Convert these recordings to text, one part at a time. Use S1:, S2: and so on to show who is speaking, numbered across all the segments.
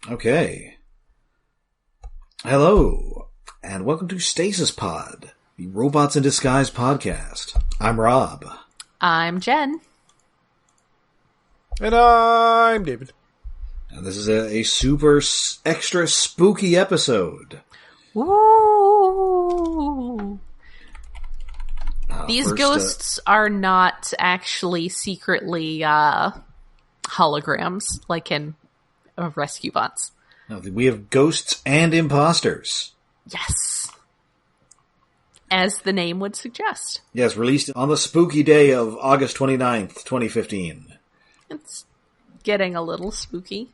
S1: Okay. Hello, and welcome to Stasis Pod, the Robots in Disguise podcast. I'm Rob.
S2: I'm Jen.
S3: And I'm David.
S1: And this is a super extra spooky episode.
S2: Ooh. These ghosts are not actually secretly holograms, like in Rescue Bots.
S1: No, we have ghosts and impostors.
S2: Yes. As the name would suggest.
S1: Yes, released on the spooky day of August 29th, 2015.
S2: It's getting a little spooky.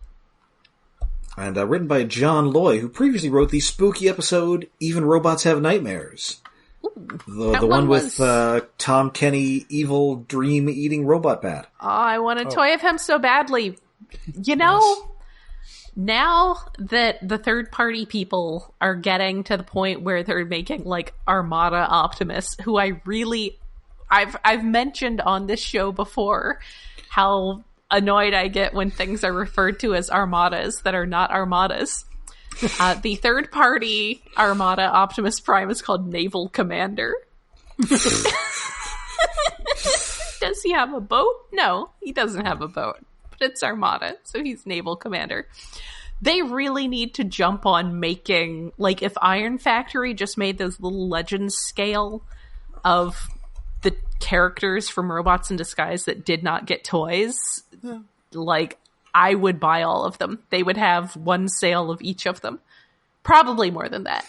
S1: And written by John Loy, who previously wrote the spooky episode, Even Robots Have Nightmares.
S2: Ooh,
S1: the one with Tom Kenny, evil dream-eating robot bat.
S2: Oh, I want a toy of him so badly. You know... Yes. Now that the third-party people are getting to the point where they're making, like, Armada Optimus, who I've mentioned on this show before how annoyed I get when things are referred to as Armadas that are not Armadas. The third-party Armada Optimus Prime is called Naval Commander. Does he have a boat? No, he doesn't have a boat. It's Armada, so he's Naval Commander. They really need to jump on making, like, if Iron Factory just made those little Legends scale of the characters from Robots in Disguise that did not get toys, like, I would buy all of them. They would have one sale of each of them. Probably more than that.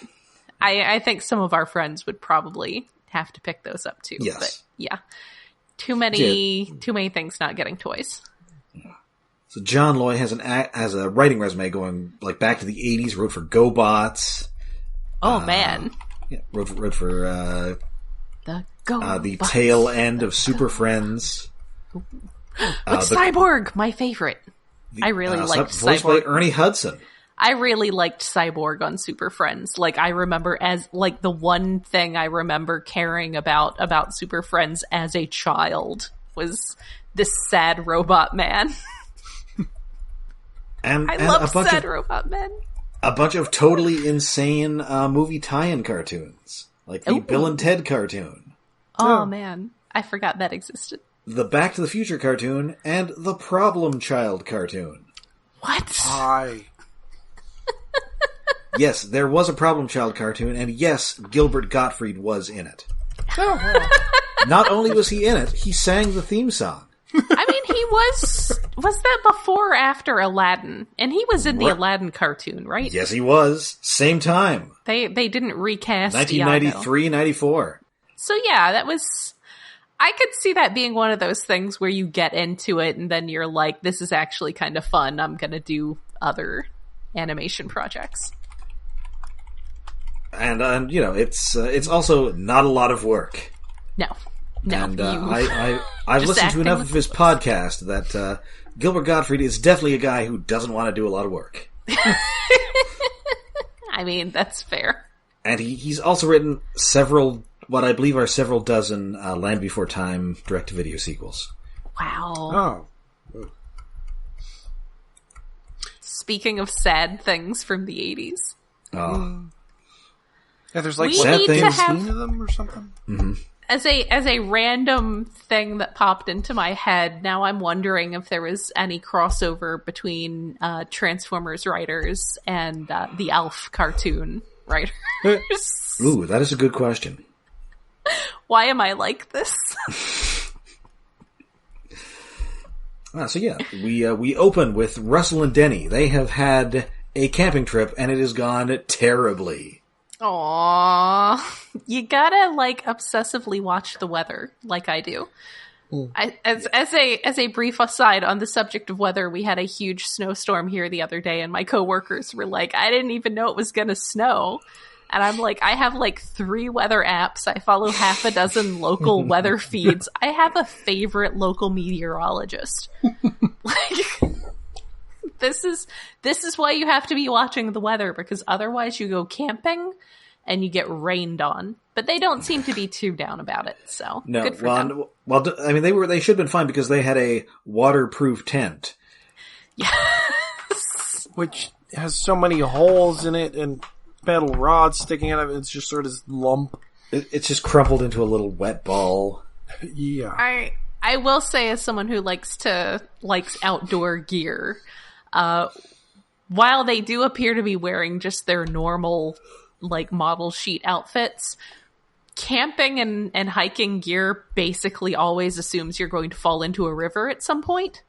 S2: I think some of our friends would probably have to pick those up too.
S1: Yes.
S2: But yeah. Too many things not getting toys.
S1: So John Loy has a writing resume going like back to the 80s. Wrote for GoBots.
S2: Oh man!
S1: Yeah, wrote for
S2: the GoBots.
S1: The tail end of Super Friends.
S2: Cyborg, my favorite. I really liked Cyborg.
S1: Voiced by Ernie Hudson.
S2: I really liked Cyborg on Super Friends. Like, I remember as, like, the one thing I remember caring about Super Friends as a child was this sad robot man. I love sad robot men.
S1: A bunch of totally insane movie tie-in cartoons. Like the Bill and Ted cartoon.
S2: Oh, man. I forgot that existed.
S1: The Back to the Future cartoon and the Problem Child cartoon.
S2: What?
S1: Yes, there was a Problem Child cartoon, and yes, Gilbert Gottfried was in it. Not only was he in it, he sang the theme song.
S2: I mean, he was that before or after Aladdin? And he was in the Aladdin cartoon, right?
S1: Yes, he was. Same time.
S2: They didn't recast
S1: 1993, 94.
S2: So yeah, that was... I could see that being one of those things where you get into it and then you're like, this is actually kind of fun. I'm going to do other animation projects. And
S1: you know, it's also not a lot of work.
S2: No.
S1: And I've listened to enough of his podcast that Gilbert Gottfried is definitely a guy who doesn't want to do a lot of work.
S2: I mean, that's fair.
S1: And he's also written several, what I believe are several dozen Land Before Time direct-to-video sequels.
S2: Wow.
S3: Oh.
S2: Speaking of sad things from the 80s.
S1: Oh.
S3: Yeah, there's like
S1: sad things.
S3: 15 of them or something.
S1: Mm-hmm.
S2: As a random thing that popped into my head, now I'm wondering if there was any crossover between Transformers writers and the Alf cartoon writers.
S1: Ooh, that is a good question.
S2: Why am I like this?
S1: So yeah, we open with Russell and Denny. They have had a camping trip, and it has gone terribly.
S2: Aww. You gotta, like, obsessively watch the weather, like I do. As a brief aside on the subject of weather, we had a huge snowstorm here the other day, and my coworkers were like, I didn't even know it was gonna snow. And I'm like, I have like 3 weather apps. I follow half a dozen local weather feeds. I have a favorite local meteorologist. Like, this is why you have to be watching the weather, because otherwise you go camping and you get rained on. But they don't seem to be too down about it, so
S1: no.
S2: Good for them.
S1: Well, I mean, they should have been fine because they had a waterproof tent.
S2: Yes.
S3: which has so many holes in it and metal rods sticking out of it. It's just sort of this lump.
S1: It's just crumpled into a little wet ball.
S3: Yeah.
S2: I will say, as someone who likes outdoor gear, while they do appear to be wearing just their normal, like, model sheet outfits, camping and hiking gear basically always assumes you're going to fall into a river at some point.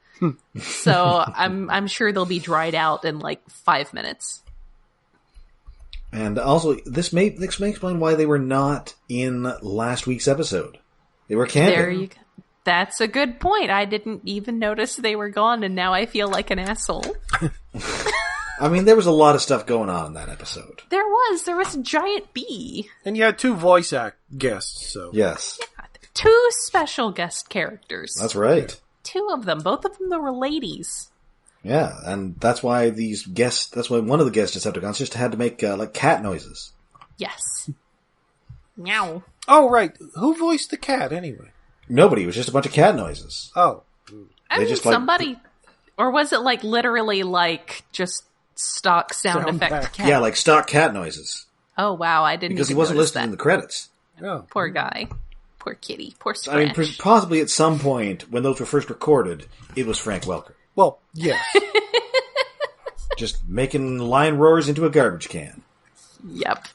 S2: So I'm sure they'll be dried out in like 5 minutes.
S1: And also, this may explain why they were not in last week's episode. They were camping.
S2: There you go. That's a good point. I didn't even notice they were gone, and now I feel like an asshole.
S1: I mean, there was a lot of stuff going on in that episode.
S2: There was a giant bee.
S3: And you had 2 voice guests, so...
S1: Yes.
S2: Yeah, 2 special guest characters.
S1: That's right.
S2: 2 of them. Both of them were ladies.
S1: Yeah, and that's why one of the guest Decepticons just had to make, like, cat noises.
S2: Yes. Meow.
S3: Oh, right. Who voiced the cat, anyway?
S1: Nobody. It was just a bunch of cat noises.
S3: Oh.
S2: I mean, somebody... Or was it, like, literally, like, just stock sound effect cat?
S1: Yeah, like stock cat noises.
S2: Oh, wow. I didn't
S1: Because he wasn't listed in the credits.
S3: Oh.
S2: Poor guy. Poor kitty. Poor Scratch.
S1: I mean, possibly at some point, when those were first recorded, it was Frank Welker.
S3: Well, yes.
S1: Just making line roars into a garbage can.
S2: Yep.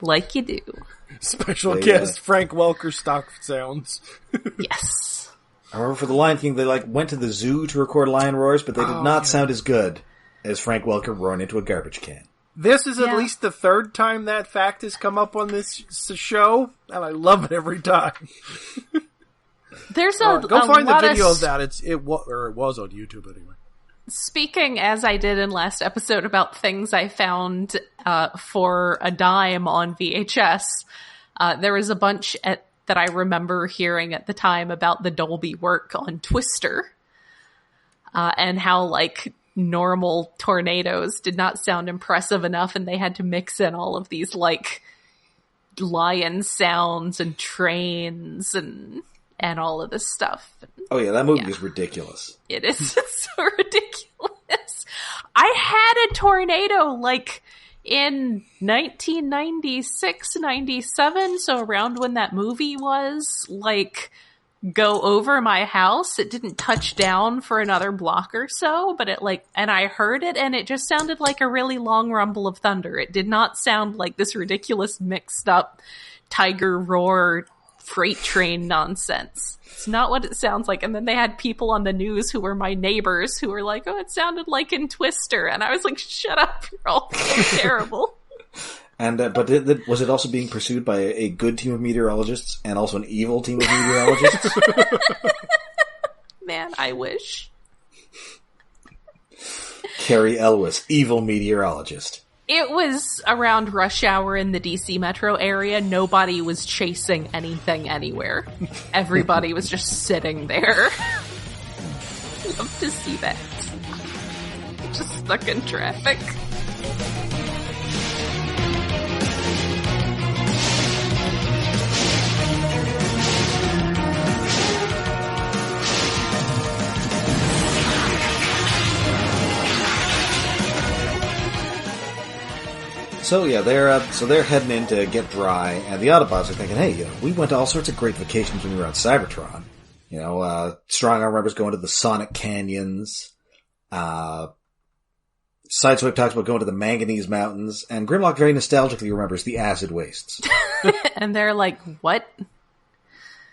S2: Like you do.
S3: Special guest Frank Welker stock sounds.
S2: Yes.
S1: I remember for the Lion King, they went to the zoo to record lion roars, but they did not sound as good as Frank Welker roaring into a garbage can.
S3: This is at least the 3rd time that fact has come up on this show, and I love it every time.
S2: There's
S3: go find the video of that. It was on YouTube anyway.
S2: Speaking, as I did in last episode, about things I found for a dime on VHS, there was a bunch that I remember hearing at the time about the Dolby work on Twister, and how, like, normal tornadoes did not sound impressive enough, and they had to mix in all of these, like, lion sounds and trains and all of this stuff.
S1: Oh yeah, that movie is ridiculous.
S2: It is so ridiculous. I had a tornado, like, in 1996, 97, so around when that movie was, like, go over my house. It didn't touch down for another block or so, but it, like, and I heard it, and it just sounded like a really long rumble of thunder. It did not sound like this ridiculous mixed up tiger roar freight train nonsense. It's not what it sounds like. And then they had people on the news who were my neighbors who were like, oh, it sounded like in Twister. And I was like, shut up, you're all so terrible.
S1: And but was it also being pursued by a good team of meteorologists and also an evil team of meteorologists?
S2: Man, I wish.
S1: Carrie Elwes, evil meteorologist.
S2: It was around rush hour in the DC metro area. Nobody was chasing anything anywhere. Everybody was just sitting there. Love to see that. Just stuck in traffic.
S1: So yeah, they're heading in to get dry, and the Autobots are thinking, hey, we went to all sorts of great vacations when we were on Cybertron. Strong Arm remembers going to the Sonic Canyons. Sideswipe talks about going to the Manganese Mountains, and Grimlock very nostalgically remembers the Acid Wastes.
S2: And they're like, what?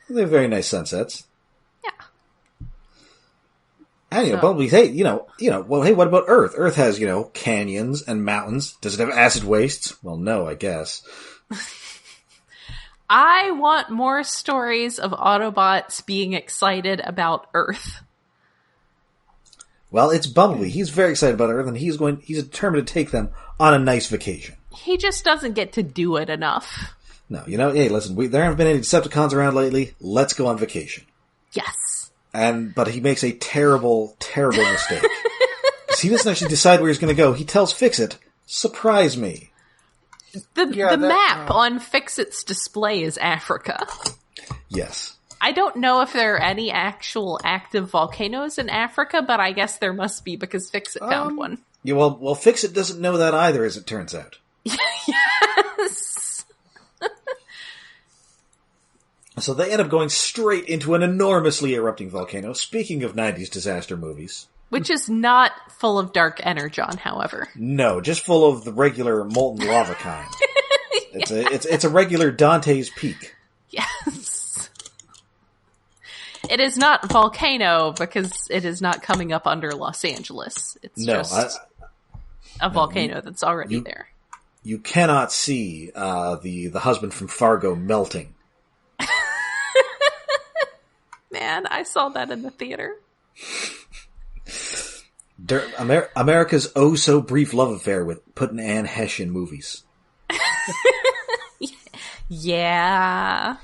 S1: They have very nice sunsets.
S2: Yeah.
S1: And, Bumblebee's, hey, what about Earth? Earth has, canyons and mountains. Does it have acid wastes? Well, no, I guess.
S2: I want more stories of Autobots being excited about Earth.
S1: Well, it's Bumblebee. He's very excited about Earth, and he's determined to take them on a nice vacation.
S2: He just doesn't get to do it enough.
S1: No, hey, listen, there haven't been any Decepticons around lately. Let's go on vacation.
S2: Yes.
S1: But he makes a terrible, terrible mistake. He doesn't actually decide where he's going to go. He tells Fixit, surprise me.
S2: The map on Fixit's display is Africa.
S1: Yes.
S2: I don't know if there are any actual active volcanoes in Africa, but I guess there must be because Fixit found one.
S1: Yeah, well, Fixit doesn't know that either, as it turns out.
S2: Yes.
S1: So they end up going straight into an enormously erupting volcano. Speaking of 90s disaster movies.
S2: Which is not full of dark energon, however.
S1: No, just full of the regular molten lava kind. It's a regular Dante's Peak.
S2: Yes. It is not volcano because it is not coming up under Los Angeles. It's just a volcano that's already there.
S1: You cannot see the husband from Fargo melting.
S2: Man, I saw that in the theater.
S1: America's oh-so-brief love affair with putting Anne Hesh in movies.
S2: Yeah.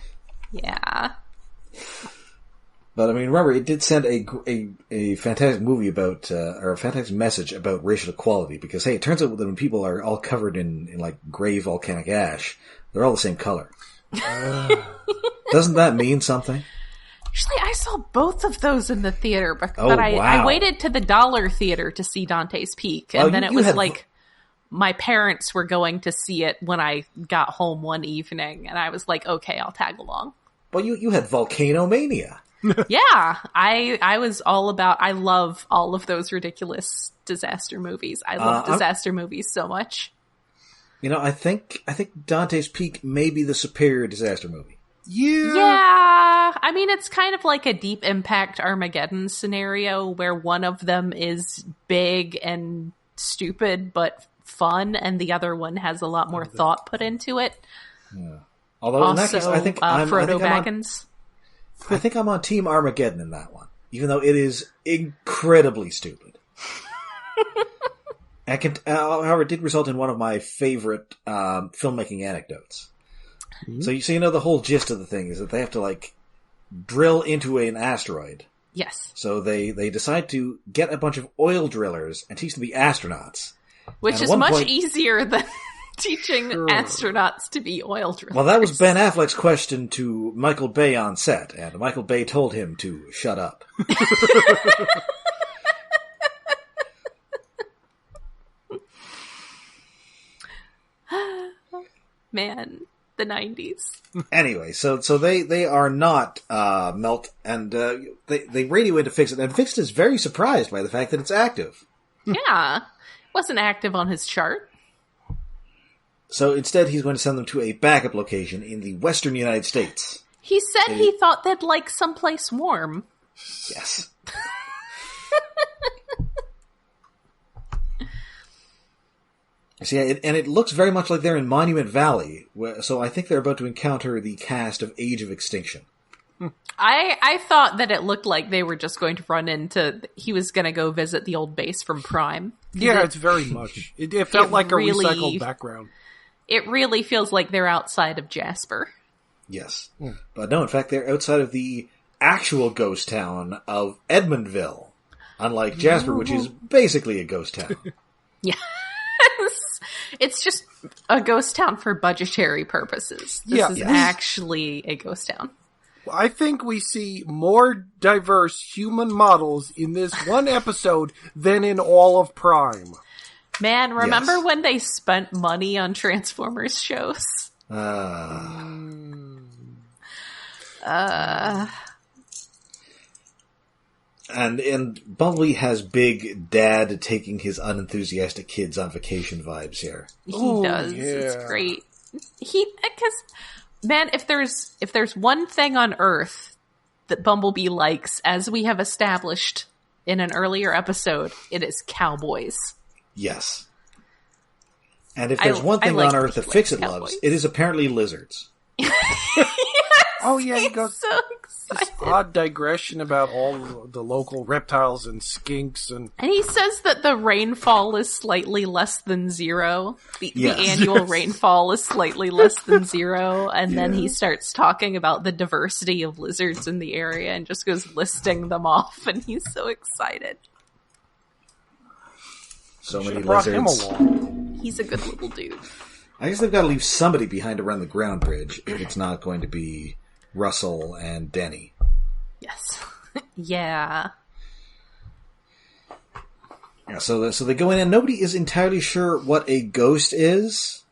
S1: But I mean, remember, it did send a fantastic movie about, or a fantastic message about racial equality, because hey, it turns out that when people are all covered in like gray volcanic ash, they're all the same color. Doesn't that mean something?
S2: Actually, I saw both of those in the theater, but
S1: wow.
S2: I waited to the dollar theater to see Dante's Peak, and then it was like my parents were going to see it when I got home one evening, and I was like, okay, I'll tag along.
S1: Well, you had Volcano Mania.
S2: Yeah, I was all about, I love all of those ridiculous disaster movies. I love disaster movies so much.
S1: You know, I think Dante's Peak may be the superior disaster movie.
S2: Yeah. I mean, it's kind of like a Deep Impact Armageddon scenario where one of them is big and stupid but fun, and the other one has a lot more thought put into it.
S1: Yeah. Although
S2: also,
S1: in that case, I think
S2: Frodo Baggins.
S1: I think I'm on Team Armageddon in that one, even though it is incredibly stupid. However, it did result in one of my favorite filmmaking anecdotes. Mm-hmm. So you know the whole gist of the thing is that they have to like drill into an asteroid.
S2: Yes.
S1: So they decide to get a bunch of oil drillers and teach them to be astronauts.
S2: Which is much easier than teaching astronauts to be oil drillers.
S1: Well, that was Ben Affleck's question to Michael Bay on set, and Michael Bay told him to shut up.
S2: Man, the 90s.
S1: Anyway, so they are not melt, and they radio in to Fixit, and Fixit is very surprised by the fact that it's active.
S2: Yeah. Wasn't active on his chart.
S1: So instead, he's going to send them to a backup location in the western United States.
S2: He said he thought they'd like someplace warm.
S1: Yes. See, and it looks very much like they're in Monument Valley, so I think they're about to encounter the cast of Age of Extinction.
S2: I thought that it looked like they were just going to run into... He was going to go visit the old base from Prime.
S3: Yeah, it's very much. It felt like really, a recycled background.
S2: It really feels like they're outside of Jasper.
S1: Yes. Mm. But no, in fact, they're outside of the actual ghost town of Edmondville. Unlike Jasper, which is basically a ghost town.
S2: Yes. It's just a ghost town for budgetary purposes. This is actually a ghost town.
S3: I think we see more diverse human models in this one episode than in all of Prime.
S2: Man, remember when they spent money on Transformers shows?
S1: And Bumblebee has big dad taking his unenthusiastic kids on vacation vibes here.
S2: He does. Yeah. It's great. Because, man, if there's one thing on Earth that Bumblebee likes, as we have established in an earlier episode, it is cowboys.
S1: Yes. And if there's one thing on Earth that Fixit loves, it is apparently lizards.
S2: Yes,
S3: oh yeah, he goes
S2: so excited.
S3: This odd digression about all the local reptiles and skinks, and
S2: he says that the rainfall is slightly less than zero. The annual rainfall is slightly less than zero, and then he starts talking about the diversity of lizards in the area and just goes listing them off, and he's so excited.
S1: So many lizards.
S3: Him along.
S2: He's a good little dude.
S1: I guess they've got to leave somebody behind to run the ground bridge if it's not going to be Russell and Denny.
S2: Yes. Yeah.
S1: So they go in, and nobody is entirely sure what a ghost is.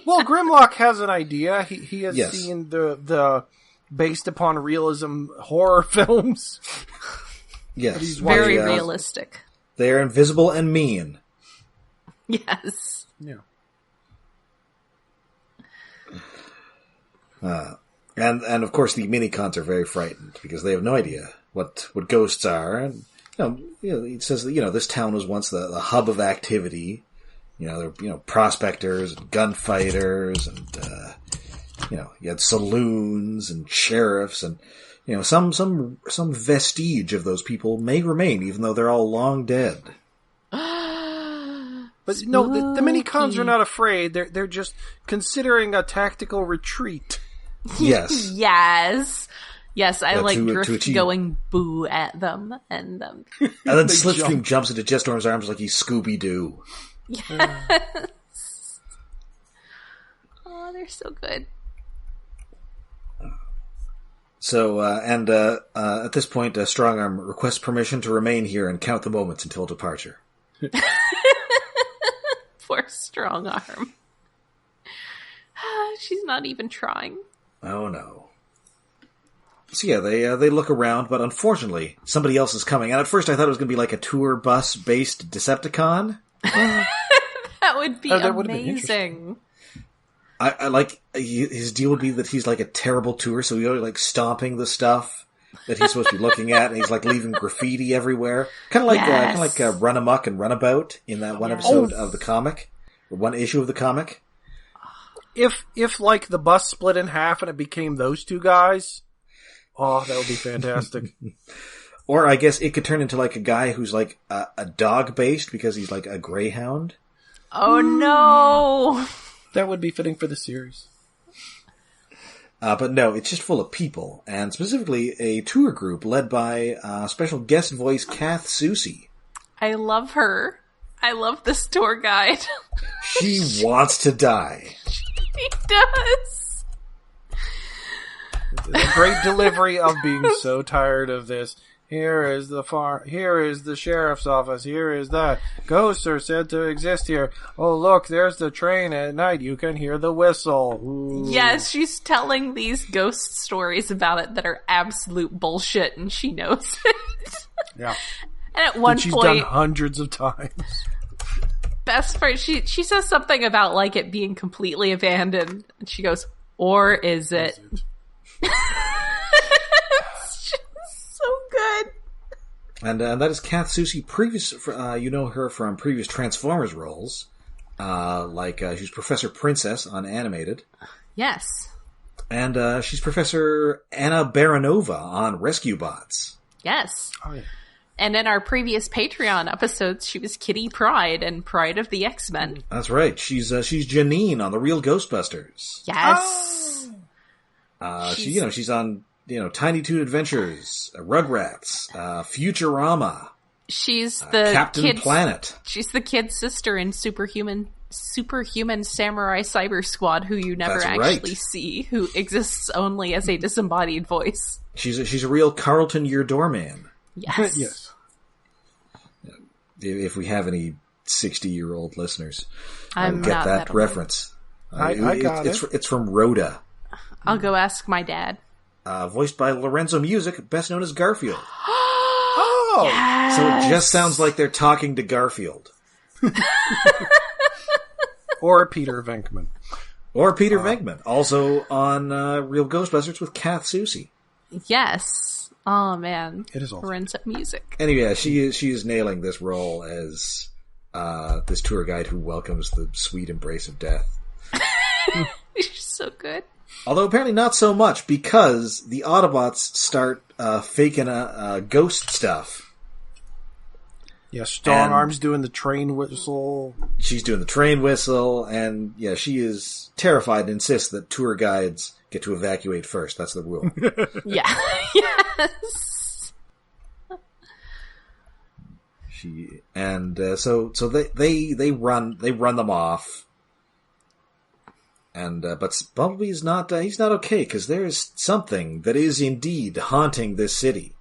S3: Well, Grimlock has an idea. He has
S1: Yes.
S3: seen the based upon realism horror films.
S1: Yes.
S2: Very realistic.
S1: They are invisible and mean.
S2: Yes.
S3: Yeah.
S1: And of course the minicons are very frightened because they have no idea what ghosts are. And it says that this town was once the hub of activity. There were prospectors and gunfighters, and you had saloons and sheriffs, and some vestige of those people may remain, even though they're all long dead.
S3: But no, the minicons are not afraid. They're just considering a tactical retreat.
S1: Yes.
S2: Yes, I like
S1: to
S2: Drift
S1: achieve-
S2: going boo at them, and
S1: And then Slipstream jumps into Jetstorm's arms like he's Scooby-Doo.
S2: yes. Oh, they're so good.
S1: So, at this point, Strongarm requests permission to remain here and count the moments until departure.
S2: Poor Strong Arm. She's not even trying.
S1: Oh no. So yeah, they look around, but unfortunately, somebody else is coming. And at first I thought it was going to be like a tour bus-based Decepticon.
S2: That would be
S3: that would've been
S2: amazing.
S1: I like, his deal would be that he's like a terrible tour, so he's always like stomping the stuff that he's supposed to be looking at, and he's like leaving graffiti everywhere. Kind of like Run Amok and Runabout in that one episode of the comic, or one issue of the comic.
S3: If like the bus split in half and it became those two guys, oh, that would be fantastic.
S1: Or I guess it could turn into like a guy who's like a dog based because he's like a greyhound.
S2: Oh no!
S3: That would be fitting for the series.
S1: But no, it's just full of people, and specifically a tour group led by special guest voice Kath Soucy.
S2: I love her. I love this tour guide.
S1: She wants to die.
S2: She does.
S3: The great delivery of being so tired of this. Here is the farm. Here is the sheriff's office. Here is that. Ghosts are said to exist here. Oh, look, there's the train at night. You can hear the whistle. Ooh.
S2: Yes, she's telling these ghost stories about it that are absolute bullshit, and she knows it.
S3: Yeah.
S2: And at one
S3: she's
S2: point,
S3: done hundreds of times.
S2: best part, she says something about like it being completely abandoned, and she goes, "Or is it?" It's just so good.
S1: And that is Kath Soucy. You know her from previous Transformers roles, she's Professor Princess on Animated.
S2: Yes.
S1: And she's Professor Anna Baranova on Rescue Bots.
S2: Yes.
S3: Oh, yeah.
S2: And in our previous Patreon episodes, she was Kitty Pryde and Pride of the X-Men.
S1: That's right. She's Janine on The Real Ghostbusters.
S2: Yes.
S1: She's on Tiny Toon Adventures, Rugrats, Futurama.
S2: She's the
S1: Captain Planet.
S2: She's the kid's sister in Superhuman Samurai Cyber Squad, who you never actually see, who exists only as a disembodied voice.
S1: She's a real Carlton Your Doorman.
S2: Yes.
S3: Yes.
S1: If we have any 60-year-old listeners,
S2: I'm
S1: get
S2: not
S1: that reference.
S3: I got it.
S1: It's from Rhoda.
S2: I'll go ask my dad.
S1: Voiced by Lorenzo Music, best known as Garfield.
S3: Oh!
S2: Yes.
S1: So it just sounds like they're talking to Garfield.
S3: Or Peter Venkman.
S1: Or Peter Venkman. Also on Real Ghostbusters with Kath Soucy.
S2: Yes. Oh man.
S3: It is awesome.
S2: Lorenzo Music.
S1: Anyway, she is nailing this role as this tour guide who welcomes the sweet embrace of death.
S2: She's so good.
S1: Although apparently not so much, because the Autobots start faking ghost stuff.
S3: Yeah, Strong Arm's doing the train whistle.
S1: She's doing the train whistle, and yeah, she is terrified and insists that tour guides get to evacuate first. That's the rule.
S2: Yeah. Yes.
S1: So they run them off. And but Bumblebee's not he's not okay, because there is something that is indeed haunting this city.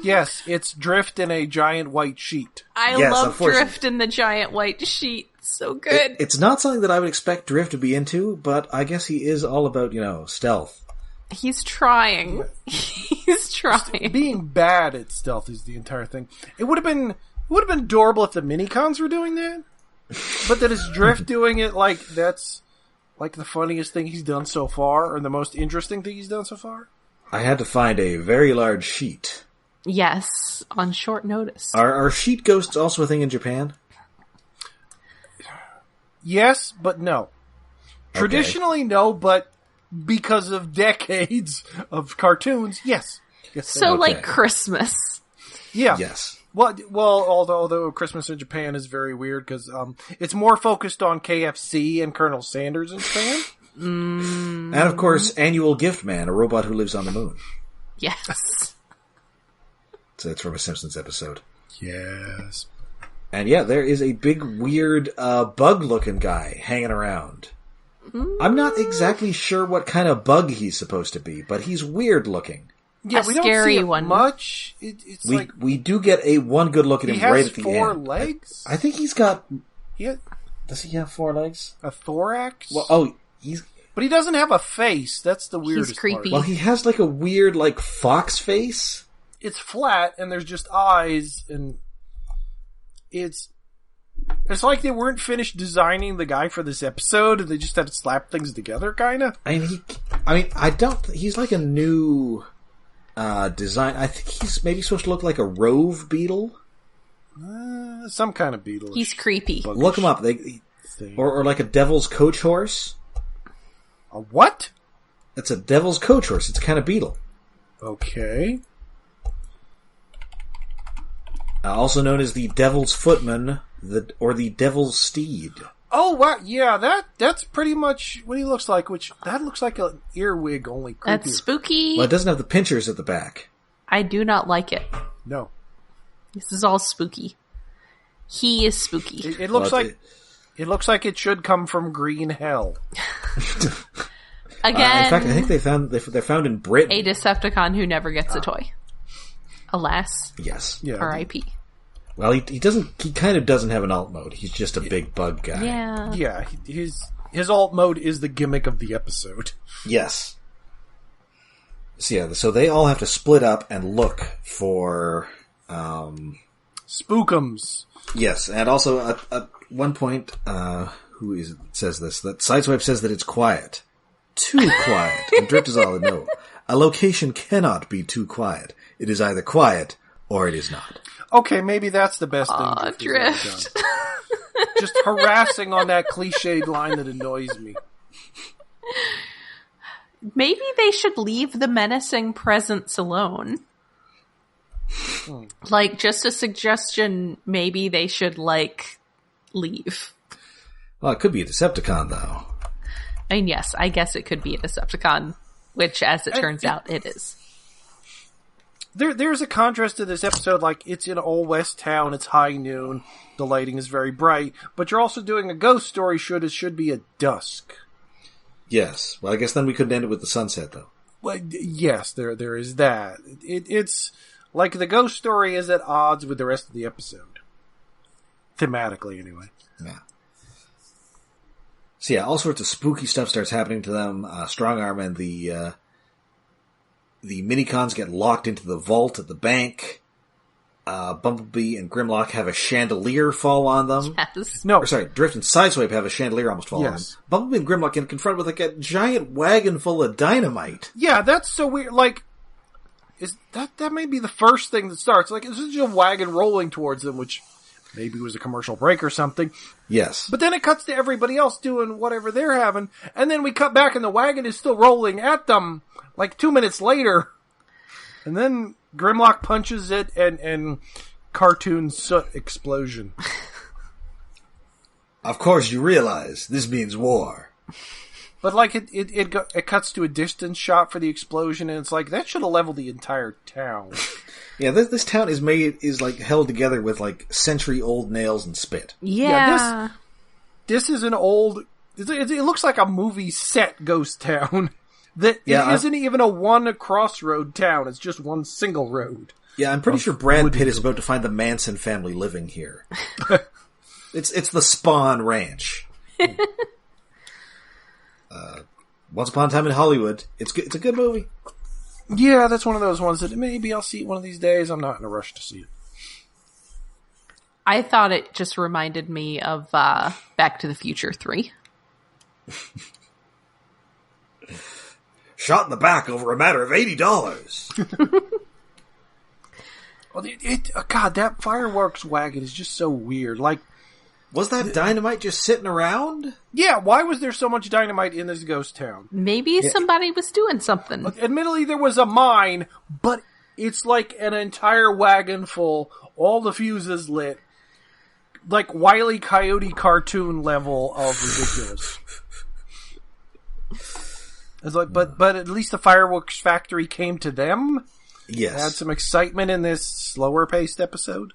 S3: Yes, it's Drift in a giant white sheet.
S2: I
S1: Yes,
S2: love
S1: unfortunately.
S2: Drift in the giant white sheet. So good.
S1: It's not something that I would expect Drift to be into, but I guess he is all about, stealth.
S2: He's trying. He's trying.
S3: Being bad at stealth is the entire thing. It would have been adorable if the minicons were doing that, but that is Drift doing it. Like that's like the funniest thing he's done so far, or the most interesting thing he's done so far.
S1: I had to find a very large sheet.
S2: Yes, on short notice.
S1: Are sheet ghosts also a thing in Japan?
S3: Yes, but no.
S1: Okay.
S3: Traditionally, no, but because of decades of cartoons, yes.
S2: So,
S1: Okay.
S2: like Christmas.
S3: Yeah.
S1: Yes.
S3: Well, although Christmas in Japan is very weird because it's more focused on KFC and Colonel Sanders in Japan.
S1: And of course, Annual Gift Man, a robot who lives on the moon.
S2: Yes.
S1: So it's from a Simpsons episode.
S3: Yes.
S1: And yeah, there is a big, weird, bug-looking guy hanging around. I'm not exactly sure what kind of bug he's supposed to be, but he's weird-looking.
S3: Yeah,
S2: A
S3: we don't
S2: scary
S3: see it
S2: one.
S3: much. It's like
S1: We do get one good look at
S3: he
S1: him
S3: has
S1: right at the end.
S3: 4 legs.
S1: I think he's got...
S3: He has
S1: Does he have 4 legs?
S3: a thorax.
S1: Well, he's...
S3: But he doesn't have a face. That's the weirdest
S2: creepy.
S1: Well,
S3: part.
S1: he has like a weird, fox face.
S3: It's flat, and there's just eyes, and it's like they weren't finished designing the guy for this episode, and they just had to slap things together, kind of.
S1: He's like a new design. I think he's maybe supposed to look like a rove beetle.
S3: Some kind of beetle.
S2: He's creepy.
S1: Look him up. Or like a devil's coach horse.
S3: A what?
S1: It's a devil's coach horse. It's a kind of beetle.
S3: Okay.
S1: Also known as the devil's footman, or the devil's steed.
S3: Oh wow, yeah, that's pretty much what he looks like. Which that looks like an earwig, only creepier.
S2: That's spooky.
S1: Well, it doesn't have the pinchers at the back.
S2: I do not like it.
S3: No,
S2: This is all spooky. He is spooky.
S3: it looks it looks like it should come from Green Hell.
S2: Again,
S1: in fact, I think they're found in Britain.
S2: a Decepticon who never gets a toy. Alas.
S1: Yes.
S3: Yeah.
S2: R.I.P.
S1: Well, he kind of doesn't have an alt mode. He's just a big bug guy.
S2: Yeah.
S3: Yeah, his alt mode is the gimmick of the episode.
S1: Yes. So they all have to split up and look for,
S3: Spookums.
S1: yes, and also at one point, says this, that Sideswipe says that it's quiet. Too quiet. And Drift is all no. A location cannot be too quiet. It is either quiet or it is not.
S3: Okay, maybe that's the best thing.
S2: Aw,
S3: Drift has
S2: Drift.
S3: ever done. Just harassing on that cliched line that annoys me.
S2: Maybe they should leave the menacing presence alone. Like, just a suggestion, maybe they should, leave.
S1: Well, it could be a Decepticon, though.
S2: I mean, yes, I guess it could be a Decepticon, which, as it turns out, it is.
S3: There's a contrast to this episode, like, it's in Old West Town, it's high noon, the lighting is very bright, but you're also doing a ghost story, it should be at dusk.
S1: Yes. Well, I guess then we couldn't end it with the sunset, though.
S3: Well, yes, there is that. It's like the ghost story is at odds with the rest of the episode. Thematically, anyway.
S1: Yeah. So yeah, all sorts of spooky stuff starts happening to them. Strongarm and the minicons get locked into the vault at the bank. Bumblebee and Grimlock have a chandelier fall on them.
S2: Yes.
S3: No,
S1: Or sorry, Drift and Sideswipe have a chandelier almost fall on them.
S3: Yes.
S1: Bumblebee and Grimlock get confronted with a giant wagon full of dynamite.
S3: yeah, that's so weird. Like, is that may be the first thing that starts? Like, this is just a wagon rolling towards them, which maybe was a commercial break or something.
S1: Yes.
S3: But then it cuts to everybody else doing whatever they're having, and then we cut back and the wagon is still rolling at them, like 2 minutes later. And then Grimlock punches it, and cartoon soot explosion.
S1: Of course you realize this means war.
S3: But like it cuts to a distance shot for the explosion, and it's like that should have leveled the entire town.
S1: Yeah, this town is held together with century-old nails and spit.
S2: Yeah.
S3: This is an old. It looks like a movie set ghost town. That it isn't even a one crossroad town. It's just one single road.
S1: Yeah, I'm pretty sure Brad Pitt is about to find the Manson family living here. It's the Spawn Ranch. Once Upon a Time in Hollywood. It's a good movie.
S3: Yeah, that's one of those ones that maybe I'll see it one of these days. I'm not in a rush to see it.
S2: I thought it just reminded me of Back to the Future 3.
S1: Shot in the back over a matter of $80.
S3: Well, God, that fireworks wagon is just so weird. Like,
S1: was that dynamite just sitting around?
S3: Yeah, why was there so much dynamite in this ghost town?
S2: Maybe somebody was doing something.
S3: Admittedly, there was a mine, but it's like an entire wagon full, all the fuses lit, like Wile E. Coyote cartoon level of ridiculous. It's like, but at least the fireworks factory came to them.
S1: Yes,
S3: add some excitement in this slower paced episode.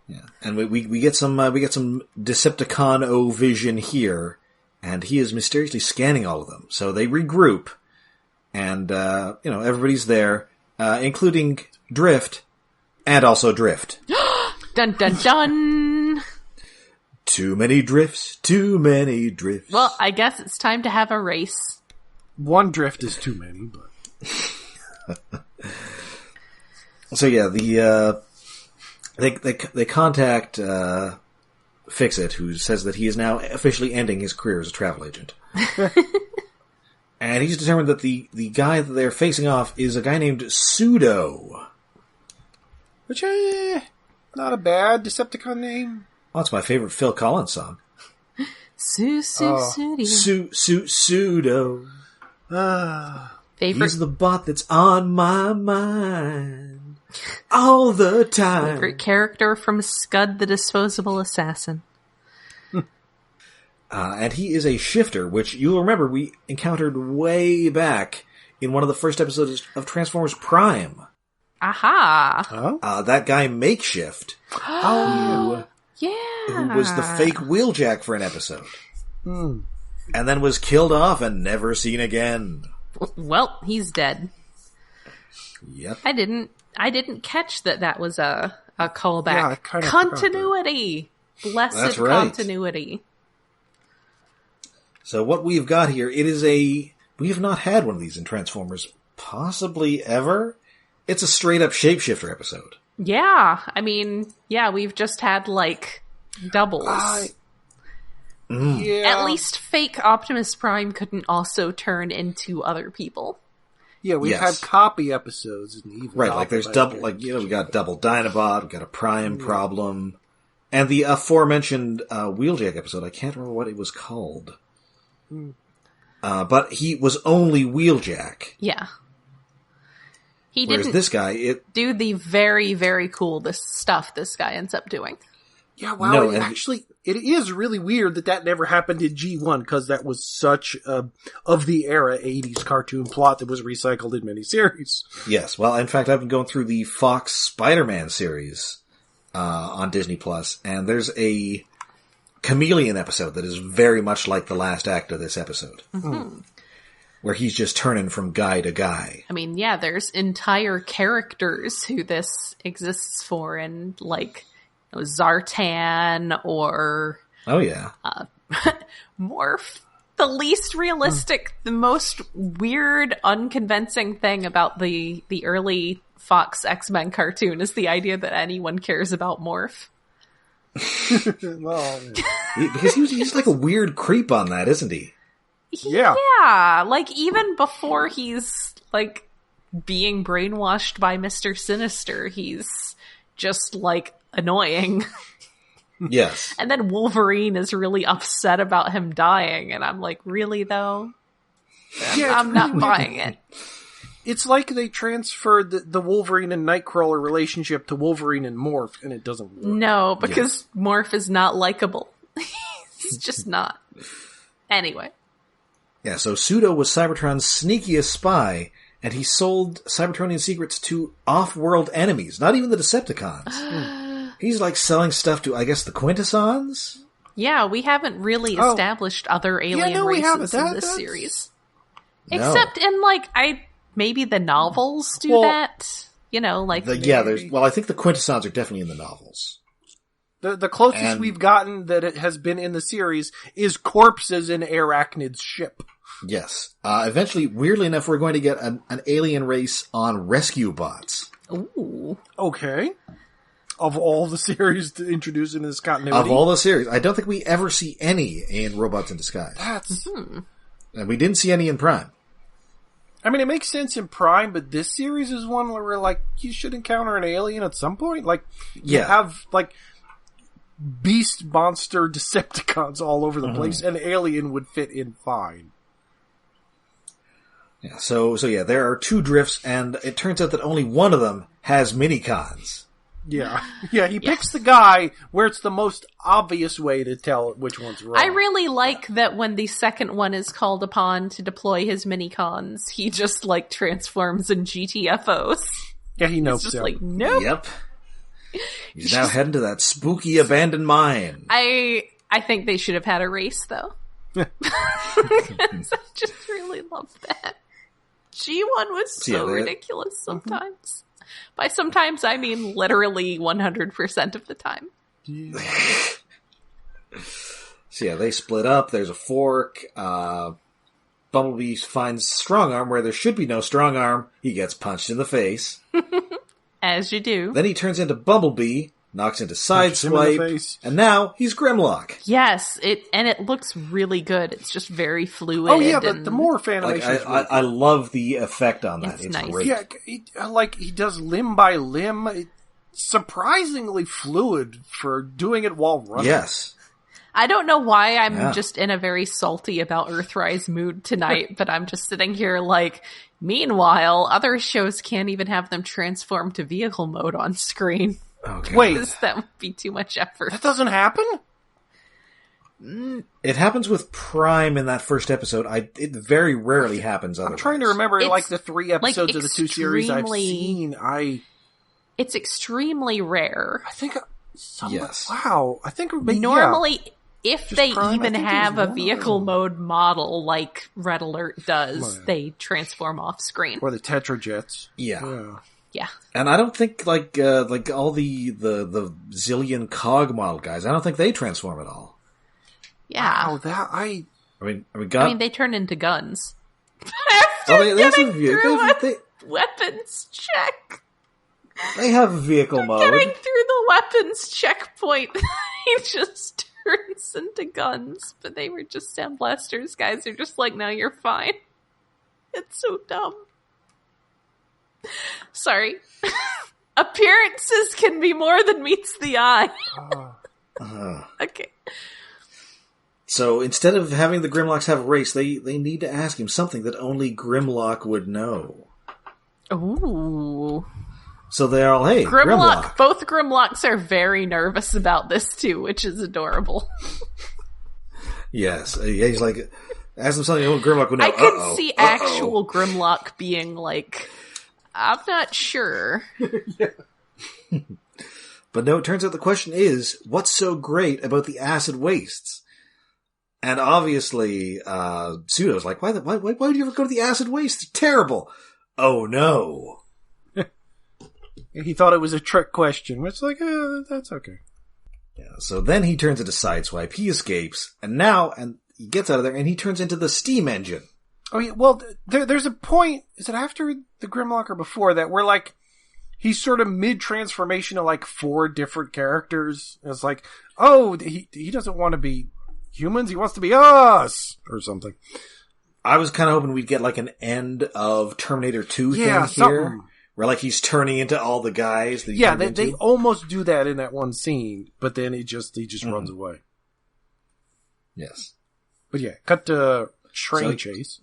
S1: Yeah, and we get some Decepticon vision here, and he is mysteriously scanning all of them. So they regroup, and everybody's there, including Drift, and also Drift.
S2: Dun dun dun.
S1: Too many drifts, too many drifts.
S2: Well, I guess it's time to have a race.
S3: One drift is too many, but
S1: so yeah, They contact Fixit, who says that he is now officially ending his career as a travel agent. And he's determined that the guy that they're facing off is a guy named Pseudo.
S3: Which, not a bad Decepticon name.
S1: Oh, it's my favorite Phil Collins song.
S2: Pseudo. Favorite.
S1: He's the bot that's on my mind. All the time.
S2: Favorite character from Scud the Disposable Assassin.
S1: And he is a shifter, which you'll remember we encountered way back in one of the first episodes of Transformers Prime.
S2: Aha!
S3: Oh?
S1: That guy Makeshift.
S2: Yeah.
S1: Who was the fake Wheeljack for an episode. And then was killed off and never seen again.
S2: Well, he's dead.
S1: Yep.
S2: I didn't catch that was a callback.
S3: Yeah, I kind of
S2: continuity. Blessed
S1: That's right.
S2: continuity.
S1: So what we've got here, we have not had one of these in Transformers possibly ever. It's a straight up shapeshifter episode.
S2: Yeah, I mean, we've just had like doubles.
S3: Yeah.
S2: At least fake Optimus Prime couldn't also turn into other people.
S3: Yeah, we've had copy episodes. And even
S1: right, like there's double, we got double Dinobot, we got a Prime problem, and the aforementioned Wheeljack episode, I can't remember what it was called. But he was only Wheeljack.
S2: Yeah. He
S1: Whereas
S2: didn't
S1: this guy,
S2: do the very, very cool stuff this guy ends up doing.
S3: Yeah, wow,
S1: No,
S3: actually, it is really weird that never happened in G1, because that was such of the era 80s cartoon plot that was recycled in many series.
S1: Yes, well, in fact, I've been going through the Fox Spider-Man series on Disney Plus, and there's a Chameleon episode that is very much like the last act of this episode.
S2: Mm-hmm.
S1: Where he's just turning from guy to guy.
S2: I mean, there's entire characters who this exists for, and like Zartan or
S1: oh yeah,
S2: Morph. The least realistic, the most weird, unconvincing thing about the early Fox X-Men cartoon is the idea that anyone cares about Morph.
S3: Well,
S1: because he's like a weird creep on that, isn't he?
S2: Yeah, like even before he's like being brainwashed by Mr. Sinister, he's just like annoying.
S1: Yes.
S2: And then Wolverine is really upset about him dying, and I'm like, really though? I'm not buying it.
S3: It's like they transferred the Wolverine and Nightcrawler relationship to Wolverine and Morph, and it doesn't work.
S2: No, because Morph is not likable. He's just not. Anyway.
S1: Yeah, so Pseudo was Cybertron's sneakiest spy, and he sold Cybertronian secrets to off-world enemies, not even the Decepticons. He's like selling stuff to, I guess, the Quintessons?
S2: Yeah, we haven't really established other alien races in this series.
S1: No.
S2: Except in, like, maybe the novels do that. You know, like...
S1: I think the quintessons are definitely in the novels.
S3: The closest we've gotten that it has been in the series is corpses in Arachnid's ship.
S1: Yes. Eventually, weirdly enough, we're going to get an alien race on rescue bots.
S2: Ooh.
S3: Okay. Of all the series to introduce in this continuity.
S1: Of all the series. I don't think we ever see any in Robots in Disguise. And we didn't see any in Prime.
S3: I mean, it makes sense in Prime, but this series is one where, like, you should encounter an alien at some point. Like, you have, like, beast monster Decepticons all over the place. An alien would fit in fine.
S1: Yeah, so there are 2 drifts, and it turns out that only one of them has minicons.
S3: Yeah. Yeah, he picks the guy where it's the most obvious way to tell which one's wrong.
S2: I really like that when the second one is called upon to deploy his minicons, he just, like, transforms in GTFOs.
S3: Yeah, he knows.
S2: He's just like, nope.
S1: Yep. He's now heading to that spooky abandoned mine.
S2: I think they should have had a race, though. Because I just really love that. G1 was so ridiculous sometimes. By sometimes, I mean literally 100% of the time.
S1: So yeah, they split up. There's a fork. Bumblebee finds strong arm where there should be no strong arm. He gets punched in the face.
S2: As you do.
S1: Then he turns into Bumblebee, knocks into Sideswipe, and now he's Grimlock.
S2: Yes, it looks really good. It's just very fluid.
S3: Oh yeah, the Morph animation.
S1: I love the effect on that. It's
S2: nice.
S1: great.
S3: Yeah, he does limb by limb. It's surprisingly fluid for doing it while running.
S1: Yes.
S2: I don't know why I'm just in a very salty about Earthrise mood tonight, but I'm just sitting here like, meanwhile, other shows can't even have them transform to vehicle mode on screen.
S1: Okay.
S3: Wait.
S2: That would be too much effort.
S3: That doesn't happen?
S1: It happens with Prime in that first episode. It very rarely happens otherwise.
S3: I'm trying to remember, like, the 3 episodes
S2: like,
S3: of the 2 series I've seen.
S2: It's extremely rare.
S3: I think...
S1: Yes.
S3: Wow. I think...
S2: Normally... If
S3: Just
S2: they
S3: Prime,
S2: even have a vehicle mode model like Red Alert does, they transform off screen.
S3: Or the Tetrajets.
S1: Yeah.
S2: Yeah.
S1: And I don't think like all the zillion cog model guys, I don't think they transform at all.
S2: Yeah.
S3: Wow,
S1: I mean,
S2: they turn into guns. Weapons check.
S1: They have a vehicle mode.
S2: Getting through the weapons checkpoint, he just turns into guns, but they were just sandblasters. Guys are just like, no, you're fine. It's so dumb. Sorry. Appearances can be more than meets the eye. Okay.
S1: So instead of having the Grimlocks have a race, they need to ask him something that only Grimlock would know.
S2: Ooh.
S1: So they're all, hey, Grimlock.
S2: Both Grimlocks are very nervous about this too, which is adorable.
S1: Yes. He's like, ask him something only Grimlock would know.
S2: I could see actual Grimlock being like, I'm not sure.
S1: Yeah. But no, it turns out the question is, what's so great about the acid wastes? And obviously, Pseudo's like, why would you ever go to the acid waste? It's terrible. Oh no.
S3: He thought it was a trick question, which like, that's okay.
S1: Yeah, so then he turns into Sideswipe, he escapes, and he gets out of there, and he turns into the steam engine.
S3: Oh yeah, well, there's a point, is it after the Grimlock or before that, where like, he's sort of mid-transformation of like 4 different characters. It's like, oh, he doesn't want to be humans, he wants to be us! Or something.
S1: I was kind of hoping we'd get like an end of Terminator 2 thing here.
S3: Something.
S1: Where, like, he's turning into all the guys that he
S3: they almost do that in that one scene, but then he just runs away.
S1: Yes.
S3: But yeah, cut to train chase.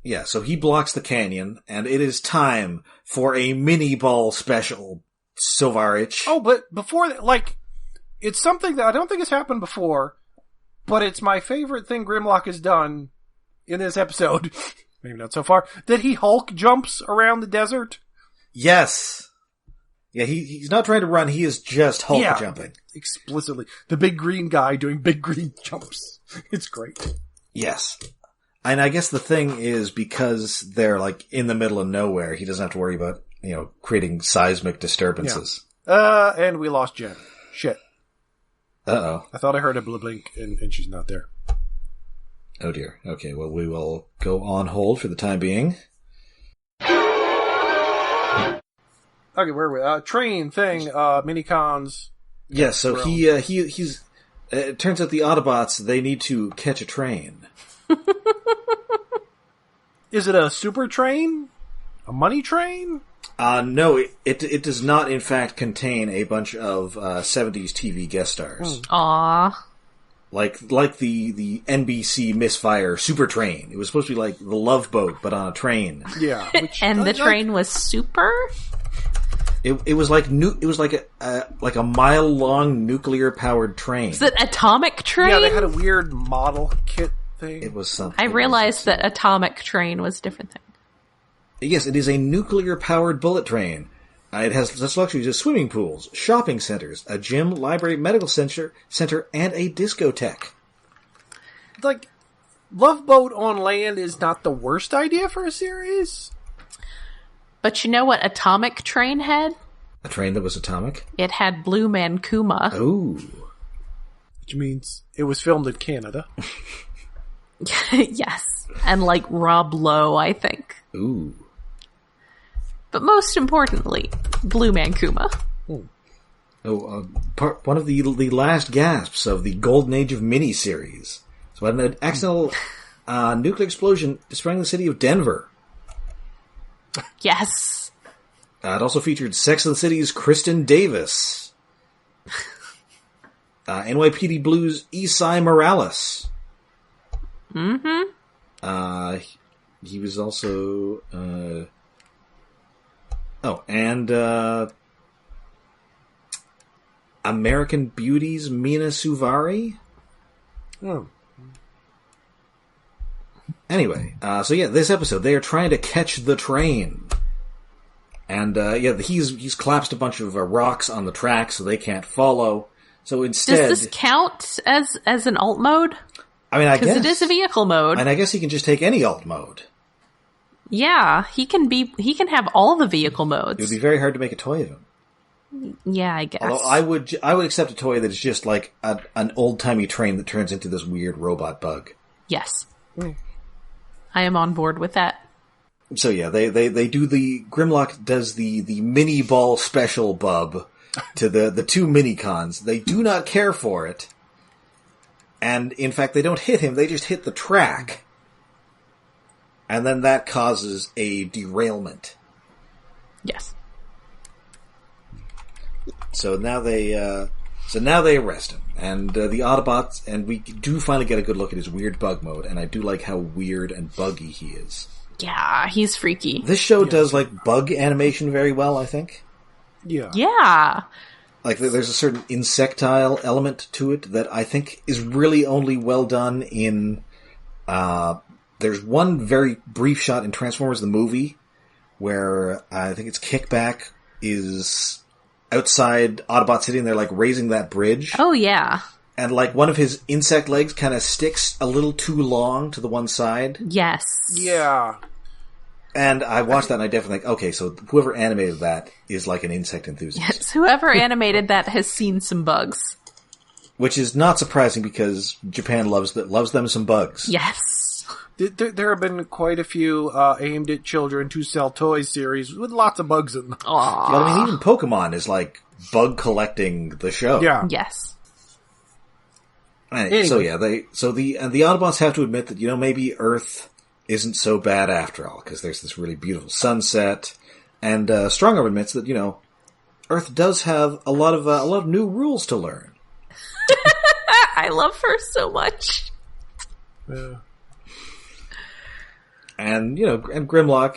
S1: Yeah, so he blocks the canyon, and it is time for a mini-ball special, Silvarich.
S3: Oh, but before that, like, it's something that I don't think has happened before, but it's my favorite thing Grimlock has done in this episode. Maybe not so far. That he Hulk jumps around the desert.
S1: Yes. Yeah, he's not trying to run, he is just Hulk jumping.
S3: Explicitly. The big green guy doing big green jumps. It's great.
S1: Yes. And I guess the thing is, because they're like in the middle of nowhere, he doesn't have to worry about creating seismic disturbances.
S3: Yeah. And we lost Jen. Shit.
S1: Uh-oh.
S3: I thought I heard a blink, and she's not there.
S1: Oh dear. Okay, well, we will go on hold for the time being.
S3: Okay, where are we? Train thing, minicons.
S1: Yeah, so he's... it turns out the Autobots, they need to catch a train.
S3: Is it a super train? A money train?
S1: No, it does not, in fact, contain a bunch of 70s TV guest stars.
S2: Aww.
S1: Like the NBC misfire Super Train. It was supposed to be like the Love Boat, but on a train.
S3: Yeah.
S2: And the train was super?
S1: It was like a mile-long nuclear-powered train.
S2: Is it Atomic Train?
S3: Yeah, they had a weird model kit thing.
S1: It was something.
S2: I realized that Atomic Train was a different thing.
S1: Yes, it is a nuclear-powered bullet train. It has such luxuries as swimming pools, shopping centers, a gym, library, medical center, and a discotheque.
S3: Like, Love Boat on land is not the worst idea for a series.
S2: But you know what Atomic Train had?
S1: A train that was atomic?
S2: It had Blue Man Kuma.
S1: Ooh.
S3: Which means it was filmed in Canada.
S2: Yes. And like Rob Lowe, I think.
S1: Ooh.
S2: But most importantly, Blue Man Kuma.
S1: One of the last gasps of the golden age of miniseries. So an accidental nuclear explosion destroying the city of Denver.
S2: Yes.
S1: It also featured Sex and the City's Kristen Davis. NYPD Blues Esai Morales.
S2: Mm-hmm.
S1: He was also... and American Beauty's Mina Suvari?
S3: Oh.
S1: Anyway, this episode, they are trying to catch the train. And, he's collapsed a bunch of rocks on the track so they can't follow. So instead...
S2: Does this count as an alt mode?
S1: I mean, I guess...
S2: Because it is a vehicle mode.
S1: And I guess he can just take any alt mode.
S2: Yeah, he can have all the vehicle modes.
S1: It would be very hard to make a toy of him.
S2: Yeah, I guess.
S1: Although I would accept a toy that is just like an old-timey train that turns into this weird robot bug.
S2: Yes. I am on board with that.
S1: So yeah, they do Grimlock does the mini ball special bub to the two minicons. They do not care for it. And in fact, they don't hit him, they just hit the track. And then that causes a derailment.
S2: Yes.
S1: So now they arrest him, and the Autobots, and we do finally get a good look at his weird bug mode, and I do like how weird and buggy he is.
S2: Yeah, he's freaky.
S1: This show does like bug animation very well, I think.
S3: Yeah.
S2: Yeah.
S1: Like there's a certain insectile element to it that I think is really only well done in. There's one very brief shot in Transformers the movie where I think it's Kickback is outside Autobot City and they're like raising that bridge.
S2: Oh yeah.
S1: And like one of his insect legs kind of sticks a little too long to the one side.
S2: Yes.
S3: Yeah.
S1: And I watched that and I definitely think, okay, so whoever animated that is like an insect enthusiast.
S2: Yes, whoever animated that has seen some bugs.
S1: Which is not surprising because Japan loves them some bugs.
S2: Yes.
S3: There have been quite a few aimed at children to sell toys series with lots of bugs in them.
S2: Aww.
S1: Yeah, I mean, even Pokemon is like bug collecting the show.
S3: Yeah.
S2: Yes.
S1: Anyway. So yeah, the Autobots have to admit that maybe Earth isn't so bad after all because there's this really beautiful sunset, and Strongarm admits that Earth does have a lot of new rules to learn.
S2: I love her so much.
S3: Yeah.
S1: And, and Grimlock,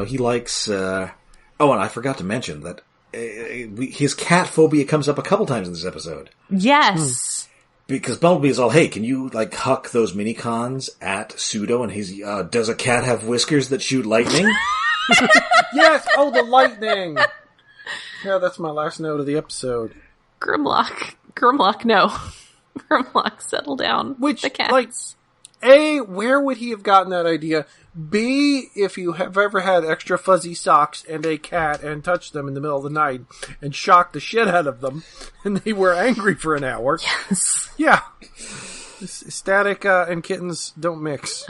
S1: he likes, and I forgot to mention that his cat phobia comes up a couple times in this episode.
S2: Yes.
S1: Because Bumblebee is all, hey, can you, huck those minicons at Pseudo? And he's, does a cat have whiskers that shoot lightning?
S3: Yes! Oh, the lightning! Yeah, that's my last note of the episode.
S2: Grimlock, no. Grimlock, settle down.
S3: Which,
S2: the cats.
S3: A, where would he have gotten that idea? B, if you have ever had extra fuzzy socks and a cat and touched them in the middle of the night and shocked the shit out of them and they were angry for an hour.
S2: Yes.
S3: Yeah. Static and kittens don't mix.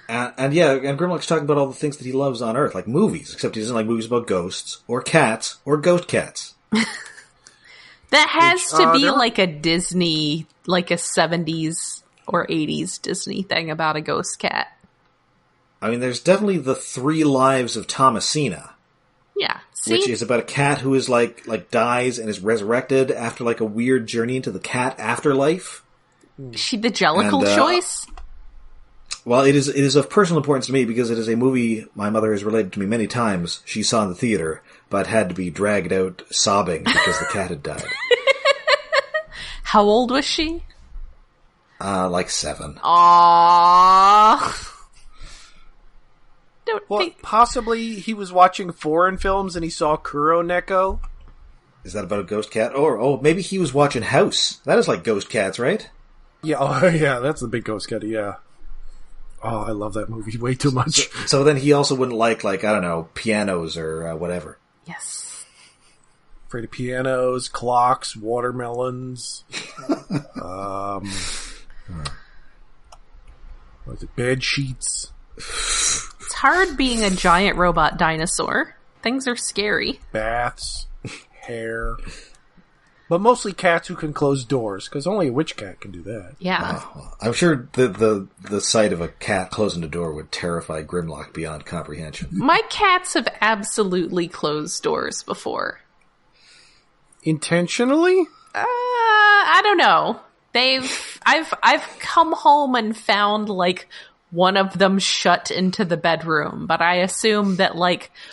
S1: And Grimlock's talking about all the things that he loves on Earth, like movies, except he doesn't like movies about ghosts, or cats, or ghost cats.
S2: That has to be like a Disney, like a 70s or 80s Disney thing about a ghost cat.
S1: I mean, there's definitely the 3 Lives of Thomasina.
S2: Yeah. See?
S1: Which is about a cat who is like dies and is resurrected after like a weird journey into the cat afterlife.
S2: Is she the Jellicle choice?
S1: Well, it is of personal importance to me because it is a movie my mother has related to me many times. She saw in the theater, but had to be dragged out sobbing because the cat had died.
S2: How old was she?
S1: Like 7.
S2: Aww.
S3: Possibly he was watching foreign films and he saw Kuroneko.
S1: Is that about a ghost cat? Or maybe he was watching House. That is like ghost cats, right?
S3: Yeah, yeah, that's the big ghost cat, yeah. Oh, I love that movie way too much.
S1: So then he also wouldn't like, I don't know, pianos or whatever.
S2: Yes.
S3: Afraid of pianos, clocks, watermelons. What is it? Bed sheets.
S2: It's hard being a giant robot dinosaur. Things are scary.
S3: Baths. Hair. But mostly cats who can close doors, because only a witch cat can do that.
S2: Yeah.
S1: I'm sure the sight of a cat closing a door would terrify Grimlock beyond comprehension.
S2: My cats have absolutely closed doors before.
S3: Intentionally?
S2: I don't know. I've come home and found like one of them shut into the bedroom, but I assume that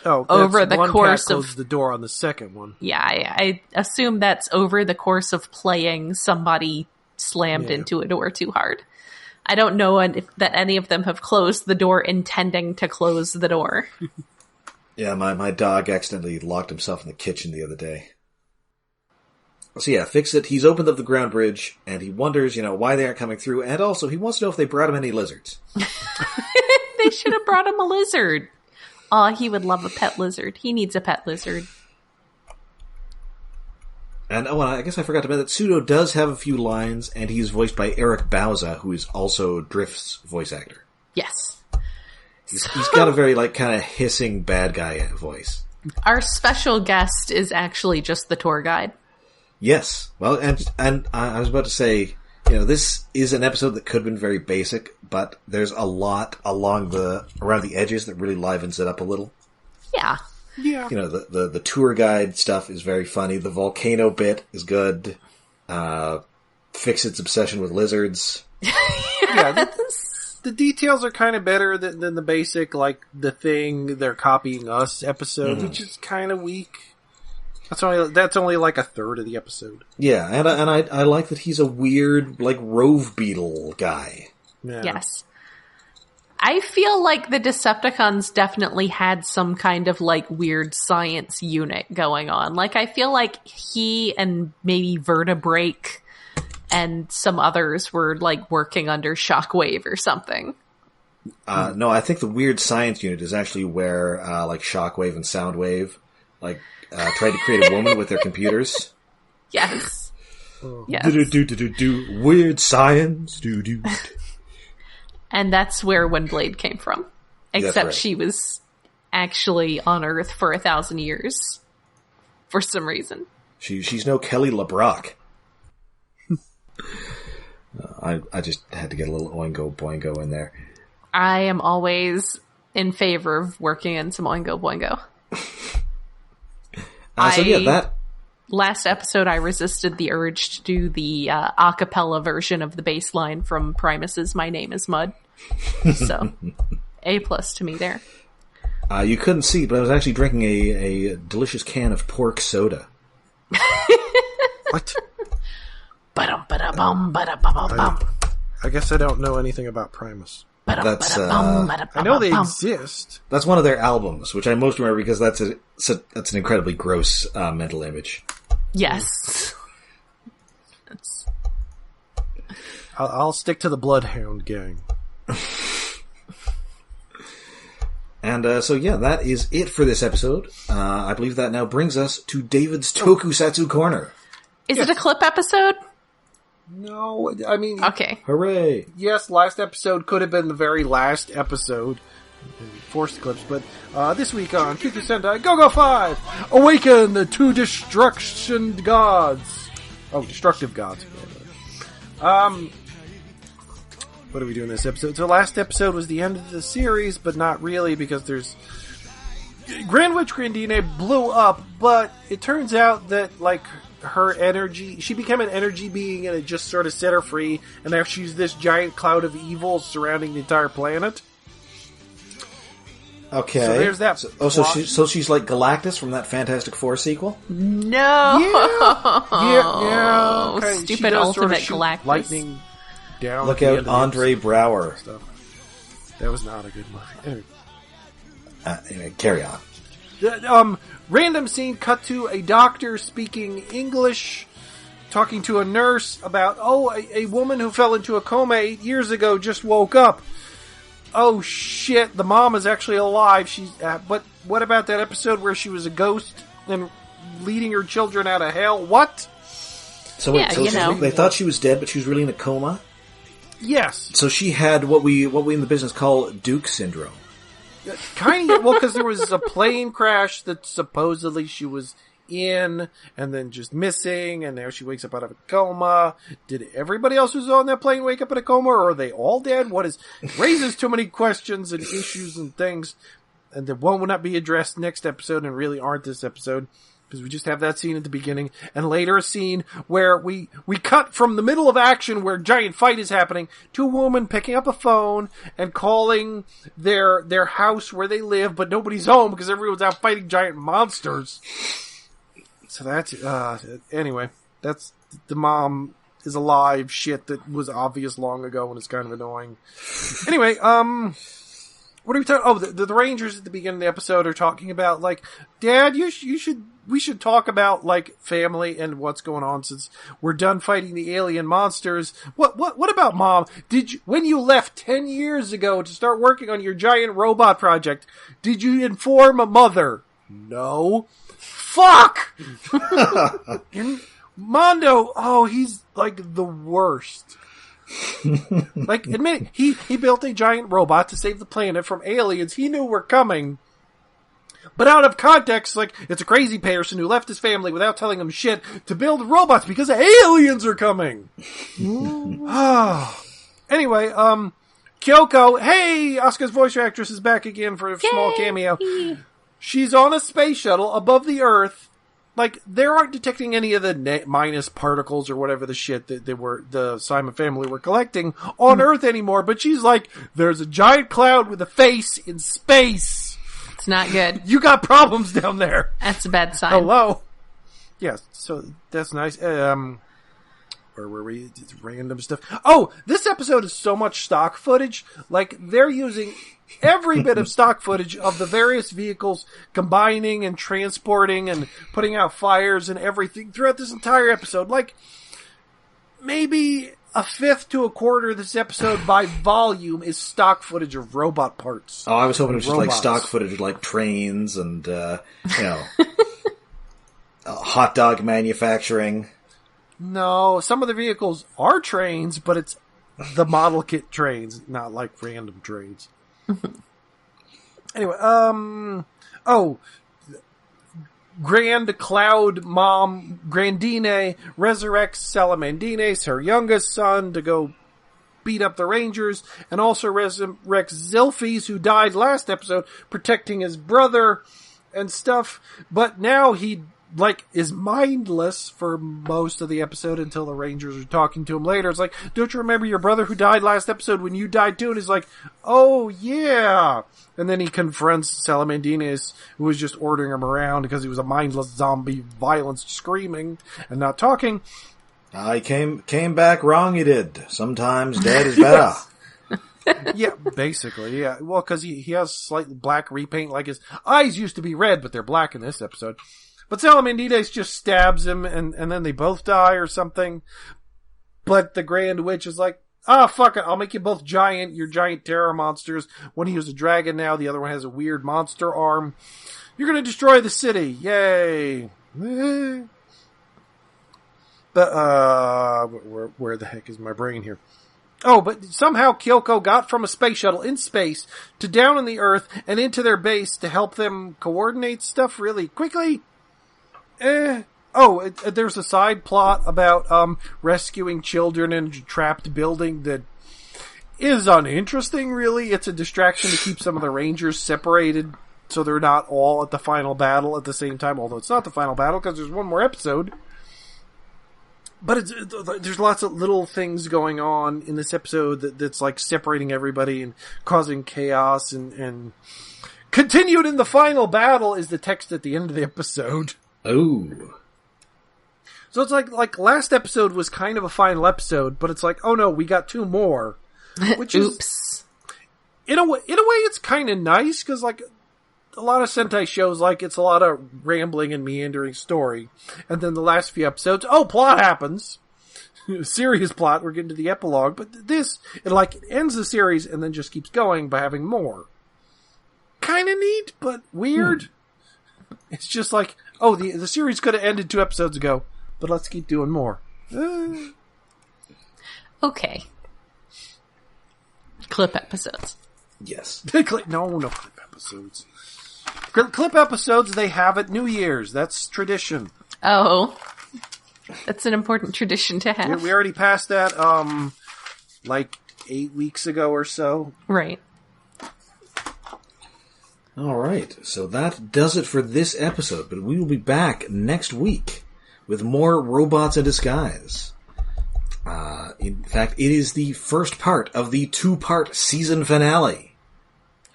S2: over the course of
S3: closed the door on the second one.
S2: Yeah, I assume that's over the course of playing somebody slammed into a door too hard. I don't know that any of them have closed the door intending to close the door.
S1: Yeah, my dog accidentally locked himself in the kitchen the other day. So yeah, Fixit, he's opened up the ground bridge, and he wonders, why they aren't coming through, and also he wants to know if they brought him any lizards.
S2: They should have brought him a lizard. Aw, he would love a pet lizard. He needs a pet lizard.
S1: And I guess I forgot to mention that Pseudo does have a few lines, and he's voiced by Eric Bauza, who is also Drift's voice actor.
S2: Yes.
S1: He's got a very, kind of hissing bad guy voice.
S2: Our special guest is actually just the tour guide.
S1: Yes. Well, and I was about to say, this is an episode that could have been very basic, but there's a lot around the edges that really livens it up a little.
S2: Yeah.
S3: Yeah.
S1: The tour guide stuff is very funny. The volcano bit is good. Fixit's obsession with lizards.
S3: Yeah. The details are kind of better than the basic, the Thing, They're Copying Us episode, which is kind of weak. That's only like a third of the episode.
S1: Yeah, and I like that he's a weird, rove beetle guy.
S3: Yeah.
S2: Yes. I feel like the Decepticons definitely had some kind of, weird science unit going on. I feel like he and maybe Vertebrake and some others were, working under Shockwave or something.
S1: No, I think the weird science unit is actually where, Shockwave and Soundwave, tried to create a woman with their computers.
S2: Yes. Yes.
S1: Do weird science. Do.
S2: And that's where Windblade came from. Except
S1: right.
S2: She was actually on Earth for 1,000 years. For some reason.
S1: She's no Kelly LeBrock. I just had to get a little oingo boingo in there.
S2: I am always in favor of working in some oingo boingo. Last episode, I resisted the urge to do the a cappella version of the bass line from Primus's My Name is Mud. So, A+ to me there.
S1: You couldn't see, but I was actually drinking a delicious can of pork soda.
S3: What?
S2: Ba-dum-ba-da-bum.
S3: I guess I don't know anything about Primus.
S1: That's
S3: I know they exist.
S1: That's one of their albums, which I most remember because that's an incredibly gross mental image.
S2: Yes.
S3: I'll stick to the Bloodhound Gang.
S1: And so that is it for this episode. I believe that now brings us to David's Tokusatsu Corner.
S2: Is it a clip episode?
S3: No, I mean...
S2: Okay.
S1: Hooray!
S3: Yes, last episode could have been the very last episode. Forced clips, but this week on Kyuku Sentai Go-Go 5! Awaken the two destruction gods! Oh, destructive gods. What are we doing this episode? So last episode was the end of the series, but not really, because there's... Grand Witch Grandine blew up, but it turns out that, like, her energy... She became an energy being, and it just sort of set her free, and now she's this giant cloud of evil surrounding the entire planet.
S1: Okay.
S3: So there's that.
S1: So she's like Galactus from that Fantastic Four sequel?
S2: No!
S3: Yeah. Okay.
S2: Stupid ultimate Galactus.
S3: Lightning down.
S1: Look out, Andre Brower.
S3: Stuff. That was not a good movie.
S1: Anyway, carry on.
S3: Random scene cut to a doctor speaking English, talking to a nurse about, a woman who fell into a coma 8 years ago just woke up. Oh shit, the mom is actually alive. She's, but what about that episode where she was a ghost and leading her children out of hell? What?
S1: So wait, they thought she was dead, but she was really in a coma?
S3: Yes.
S1: So she had what we in the business call Duke syndrome.
S3: Kind of, well, because there was a plane crash that supposedly she was in, and then just missing, and now she wakes up out of a coma. Did everybody else who's on that plane wake up in a coma, or are they all dead? Raises too many questions and issues and things, and that will not be addressed next episode, and really aren't this episode, because we just have that scene at the beginning, and later a scene where we cut from the middle of action where giant fight is happening to a woman picking up a phone and calling their house where they live, but nobody's home because everyone's out fighting giant monsters. So that's, anyway, that's the mom is alive shit that was obvious long ago and is kind of annoying. Anyway, what are we talking? Oh, the Rangers at the beginning of the episode are talking about, like, Dad, we should talk about, like, family and what's going on since we're done fighting the alien monsters. What about Mom? When you left 10 years ago to start working on your giant robot project, did you inform a Mother? No. Fuck! And Mondo, he's like the worst. Like, admit it, he built a giant robot to save the planet from aliens he knew were coming. But out of context, like, it's a crazy person who left his family without telling him shit to build robots because aliens are coming. Anyway, Kyoko, hey, Asuka's voice actress is back again for a small cameo. She's on a space shuttle above the Earth. Like, they aren't detecting any of the minus particles or whatever the shit that the Simon family were collecting on Earth anymore. But she's like, there's a giant cloud with a face in space.
S2: It's not good.
S3: You got problems down there.
S2: That's a bad sign.
S3: Hello. Yes, so that's nice. Where were we? It's random stuff. Oh, this episode is so much stock footage. Like, they're using every bit of stock footage of the various vehicles combining and transporting and putting out fires and everything throughout this entire episode. Like, maybe a fifth to a quarter of this episode by volume is stock footage of robot parts.
S1: Oh, I was hoping it was just like stock footage of like trains and, hot dog manufacturing. No,
S3: some of the vehicles are trains, but it's the model kit trains, not like random trains. Anyway, Grand Cloud Mom Grandine resurrects Salamandines, her youngest son, to go beat up the Rangers, and also resurrects Zilphys, who died last episode, protecting his brother and stuff, but now he is mindless for most of the episode until the Rangers are talking to him later. It's like, don't you remember your brother who died last episode when you died too? And he's like, oh yeah. And then he confronts Salamandines, who was just ordering him around because he was a mindless zombie, violence screaming and not talking.
S1: I came back wrong, you did. Sometimes dead is better.
S3: Yeah, basically, yeah. Well, cause he has slightly black repaint, like his eyes used to be red, but they're black in this episode. But Salamandines just stabs him, and then they both die or something. But the Grand Witch is like, fuck it, I'll make you both giant. You're giant terror monsters. One he was a dragon now, the other one has a weird monster arm. You're gonna destroy the city. Yay. But, where the heck is my brain here? Oh, but somehow Kyoko got from a space shuttle in space to down on the Earth and into their base to help them coordinate stuff really quickly. There's a side plot about rescuing children in a trapped building that is uninteresting, really. It's a distraction to keep some of the Rangers separated so they're not all at the final battle at the same time, although it's not the final battle because there's one more episode. But there's lots of little things going on in this episode that's like separating everybody and causing chaos and continued in the final battle is the text at the end of the episode.
S1: Oh.
S3: So it's like last episode was kind of a final episode, but it's like, oh no, we got 2 more. Which
S2: Oops.
S3: is, in a way it's kind of nice because like a lot of Sentai shows, like, it's a lot of rambling and meandering story. And then the last few episodes, plot happens. Serious plot, we're getting to the epilogue. But this, it ends the series and then just keeps going by having more. Kinda neat, but weird. It's just like, the series could have ended 2 episodes ago, but let's keep doing more.
S2: Okay. Clip episodes.
S1: Yes.
S3: No clip episodes. Clip episodes they have at New Year's. That's tradition.
S2: Oh. That's an important tradition to have.
S3: We already passed that, 8 weeks ago or so.
S2: Right.
S1: Alright, so that does it for this episode, but we will be back next week with more Robots in Disguise. In fact, it is the first part of the 2-part season finale.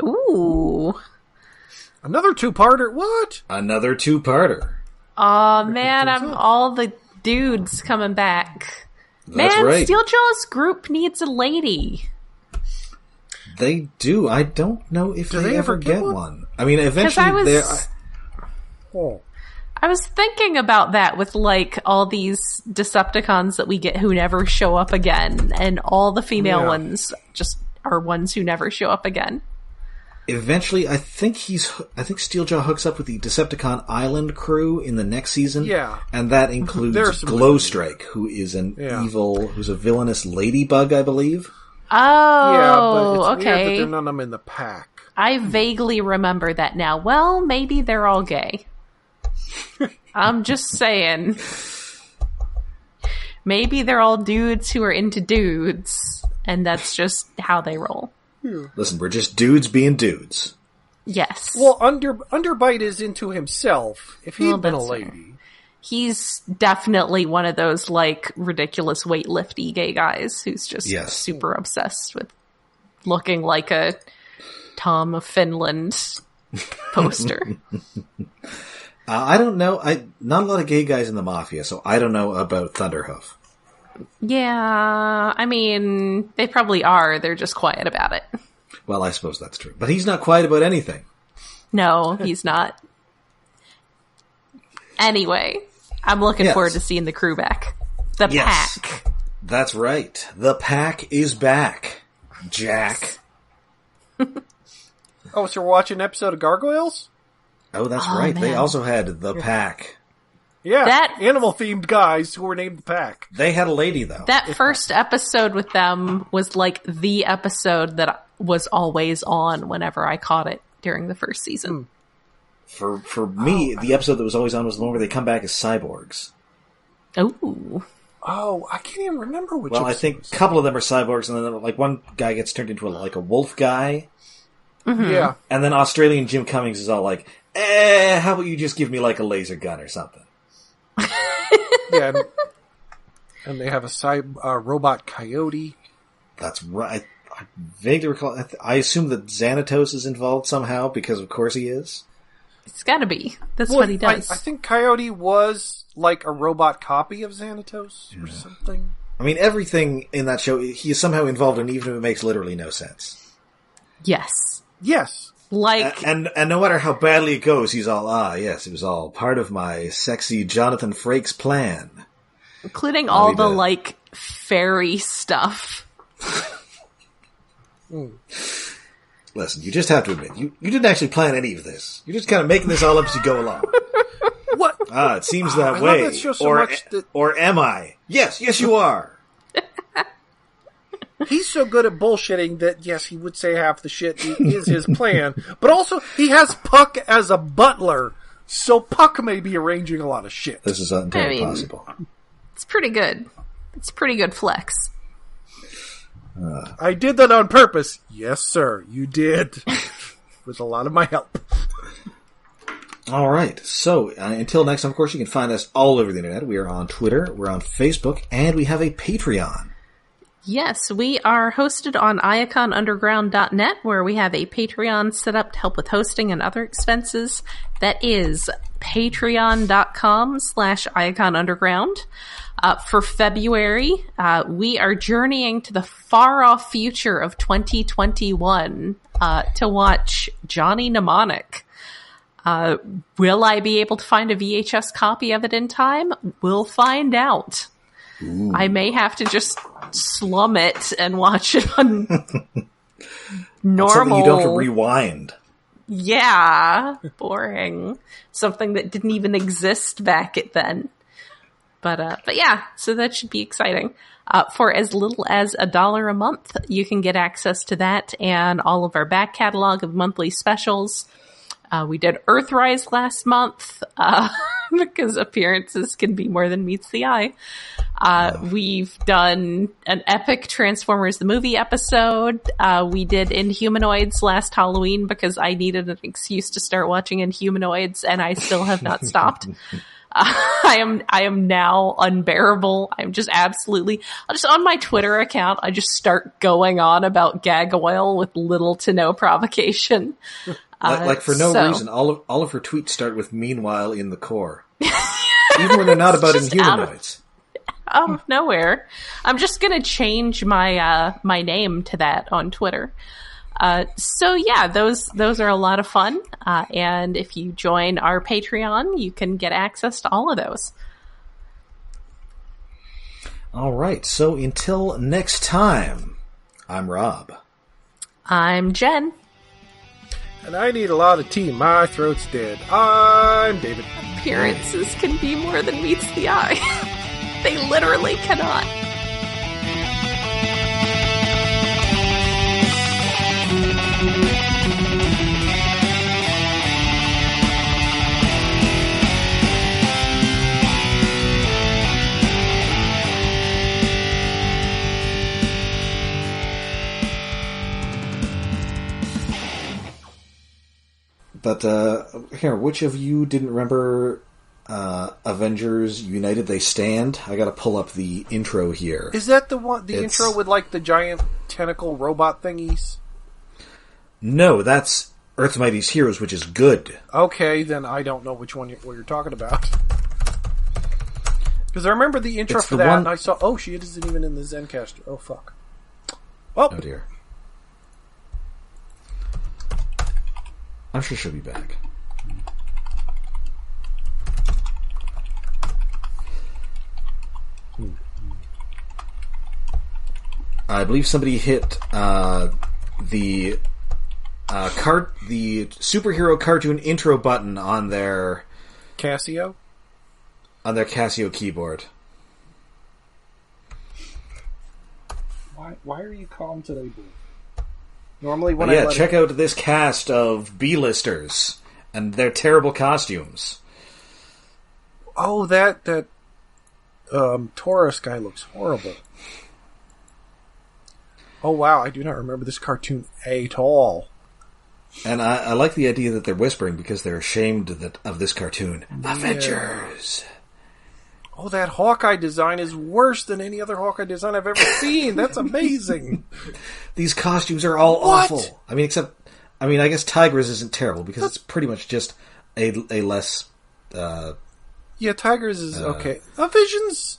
S2: Ooh.
S3: Another 2-parter? What?
S1: Another 2-parter.
S2: Aw, man, all the dudes coming back.
S1: That's
S2: man,
S1: right.
S2: Steeljaw's group needs a lady.
S1: They do. I don't know if
S3: Do
S1: they ever get one. I mean, eventually
S2: I was thinking about that with, all these Decepticons that we get who never show up again, and all the female ones just are ones who never show up again.
S1: Eventually, I think Steeljaw hooks up with the Decepticon Island crew in the next season.
S3: Yeah.
S1: And that includes Glowstrike, who is who's a villainous ladybug, I believe.
S2: Oh,
S3: yeah, but it's
S2: okay.
S3: weird that they're none of them in the pack.
S2: I vaguely remember that now. Well, maybe they're all gay. I'm just saying. Maybe they're all dudes who are into dudes, and that's just how they roll.
S1: Listen, we're just dudes being dudes.
S2: Yes.
S3: Well, Underbite is into himself. If he'd been a lady.
S2: Fair. He's definitely one of those, ridiculous weightlifty gay guys who's just super obsessed with looking like a Tom of Finland poster.
S1: I don't know. Not a lot of gay guys in the Mafia, so I don't know about Thunderhoof.
S2: Yeah, I mean, they probably are. They're just quiet about it.
S1: Well, I suppose that's true. But he's not quiet about anything.
S2: No, he's not. Anyway, I'm looking forward to seeing the crew back. The pack.
S1: That's right. The pack is back, Jack.
S3: Oh, so we're watching an episode of Gargoyles?
S1: Oh, that's right.
S2: Man.
S1: They also had the pack.
S3: Yeah, animal-themed guys who were named the pack.
S1: They had a lady, though.
S2: That first episode with them was the episode that was always on whenever I caught it during the first season.
S1: For me, the episode that was always on was the one where they come back as cyborgs.
S2: Ooh.
S3: Oh, I can't even remember which
S1: Well, I think a couple of them are cyborgs, and then one guy gets turned into a wolf guy.
S2: Mm-hmm.
S3: Yeah.
S1: And then Australian Jim Cummings is all like, how about you just give me a laser gun or something?
S3: Yeah. And they have a robot coyote.
S1: That's right. I vaguely recall. I assume that Xanatos is involved somehow, because of course he is.
S2: It's gotta be. That's what he does.
S3: I think Coyote was a robot copy of Xanatos or something.
S1: I mean, everything in that show, he is somehow involved in, even if it makes literally no sense.
S2: Yes.
S3: Yes.
S1: And no matter how badly it goes, he's all, yes, it was all part of my sexy Jonathan Frakes plan.
S2: Including all the, fairy stuff.
S1: Listen, you just have to admit, you didn't actually plan any of this. You're just kind of making this all up as you go along.
S3: What?
S1: It seems that
S3: I
S1: way.
S3: love that show so much that...
S1: Or am I? Yes, you are.
S3: He's so good at bullshitting that, yes, he would say half the shit is his plan, but also he has Puck as a butler, so Puck may be arranging a lot of shit.
S1: This is entirely possible.
S2: It's pretty good. It's a pretty good flex.
S3: I did that on purpose. Yes, sir, you did. With a lot of my help.
S1: All right. So, until next time, of course, you can find us all over the internet. We are on Twitter, we're on Facebook, and we have a Patreon.
S2: Yes, we are hosted on iaconunderground.net, where we have a Patreon set up to help with hosting and other expenses. That is patreon.com/iaconunderground. For February, we are journeying to the far-off future of 2021 to watch Johnny Mnemonic. Will I be able to find a VHS copy of it in time? We'll find out. Ooh. I may have to just slum it and watch it on normal.
S1: Something you don't have to rewind.
S2: Yeah, boring. Something that didn't even exist back then. But yeah, so that should be exciting. For as little as $1 a month, you can get access to that and all of our back catalog of monthly specials. We did Earthrise last month, because appearances can be more than meets the eye. We've done an epic Transformers the movie episode. We did Inhumanoids last Halloween because I needed an excuse to start watching Inhumanoids, and I still have not stopped. I am now unbearable. I'm just absolutely, just on my Twitter account, I just start going on about gag oil with little to no provocation.
S1: Like for no reason, all of her tweets start with "meanwhile in the core," even when they're not about Inhumanoids.
S2: Out of nowhere, I'm just gonna change my my name to that on Twitter. So yeah, those are a lot of fun. And if you join our Patreon, you can get access to all of those.
S1: All right. So until next time, I'm Rob.
S2: I'm Jen.
S3: And I need a lot of tea. My throat's dead. I'm David.
S2: Appearances can be more than meets the eye. They literally cannot.
S1: But, here, which of you didn't remember Avengers United They Stand? I gotta pull up the intro here.
S3: Is that the intro with, like, the giant tentacle robot thingies?
S1: No, that's Earth's Mightiest Heroes, which is good.
S3: Okay, then I don't know which one you're talking about. Because I remember the intro for that, and I saw, oh, she isn't even in the Zencaster. Oh, fuck.
S1: Oh dear. I'm sure she'll be back. I believe somebody hit the superhero cartoon intro button on their
S3: Casio?
S1: On their Casio keyboard.
S3: Why are you calm today, boo? Normally when
S1: check out this cast of B-listers and their terrible costumes.
S3: Oh, that Taurus guy looks horrible. Oh wow, I do not remember this cartoon at all.
S1: And I like the idea that they're whispering because they're ashamed of this cartoon. Yeah. Avengers!
S3: Oh, that Hawkeye design is worse than any other Hawkeye design I've ever seen. That's amazing.
S1: These costumes are all awful. I mean, I guess Tigress isn't terrible because it's pretty much just a less...
S3: yeah, Tigress is okay. Vision's...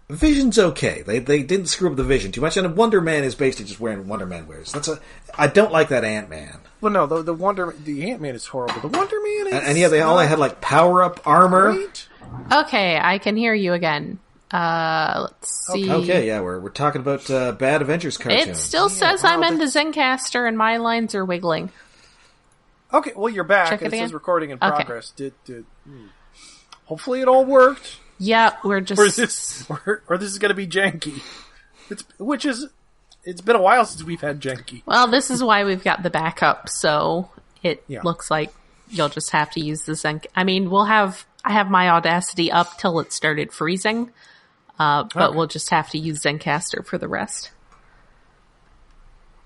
S1: Vision's okay. They didn't screw up the Vision too much, and Wonder Man is basically just wearing Wonder Man wears. I don't like that Ant-Man.
S3: Well, no, the Ant-Man is horrible. The Wonder Man is...
S1: And yeah, they all had, like, power-up armor.
S3: Great.
S2: Okay, I can hear you again. Let's see.
S1: Okay, yeah, we're talking about Bad Adventures cartoons.
S2: It still says I'm in the Zencaster and my lines are wiggling.
S3: Okay, well, you're back.
S2: Check it
S3: It says
S2: again?
S3: recording in
S2: Okay.
S3: progress. Hopefully it all worked.
S2: Yeah, we're just...
S3: Or this is going to be janky. It's been a while since we've had janky.
S2: Well, this is why we've got the backup, so it
S3: Yeah.
S2: looks like you'll just have to use the Zen... I mean, I have my Audacity up till it started freezing, but we'll just have to use Zencaster for the rest.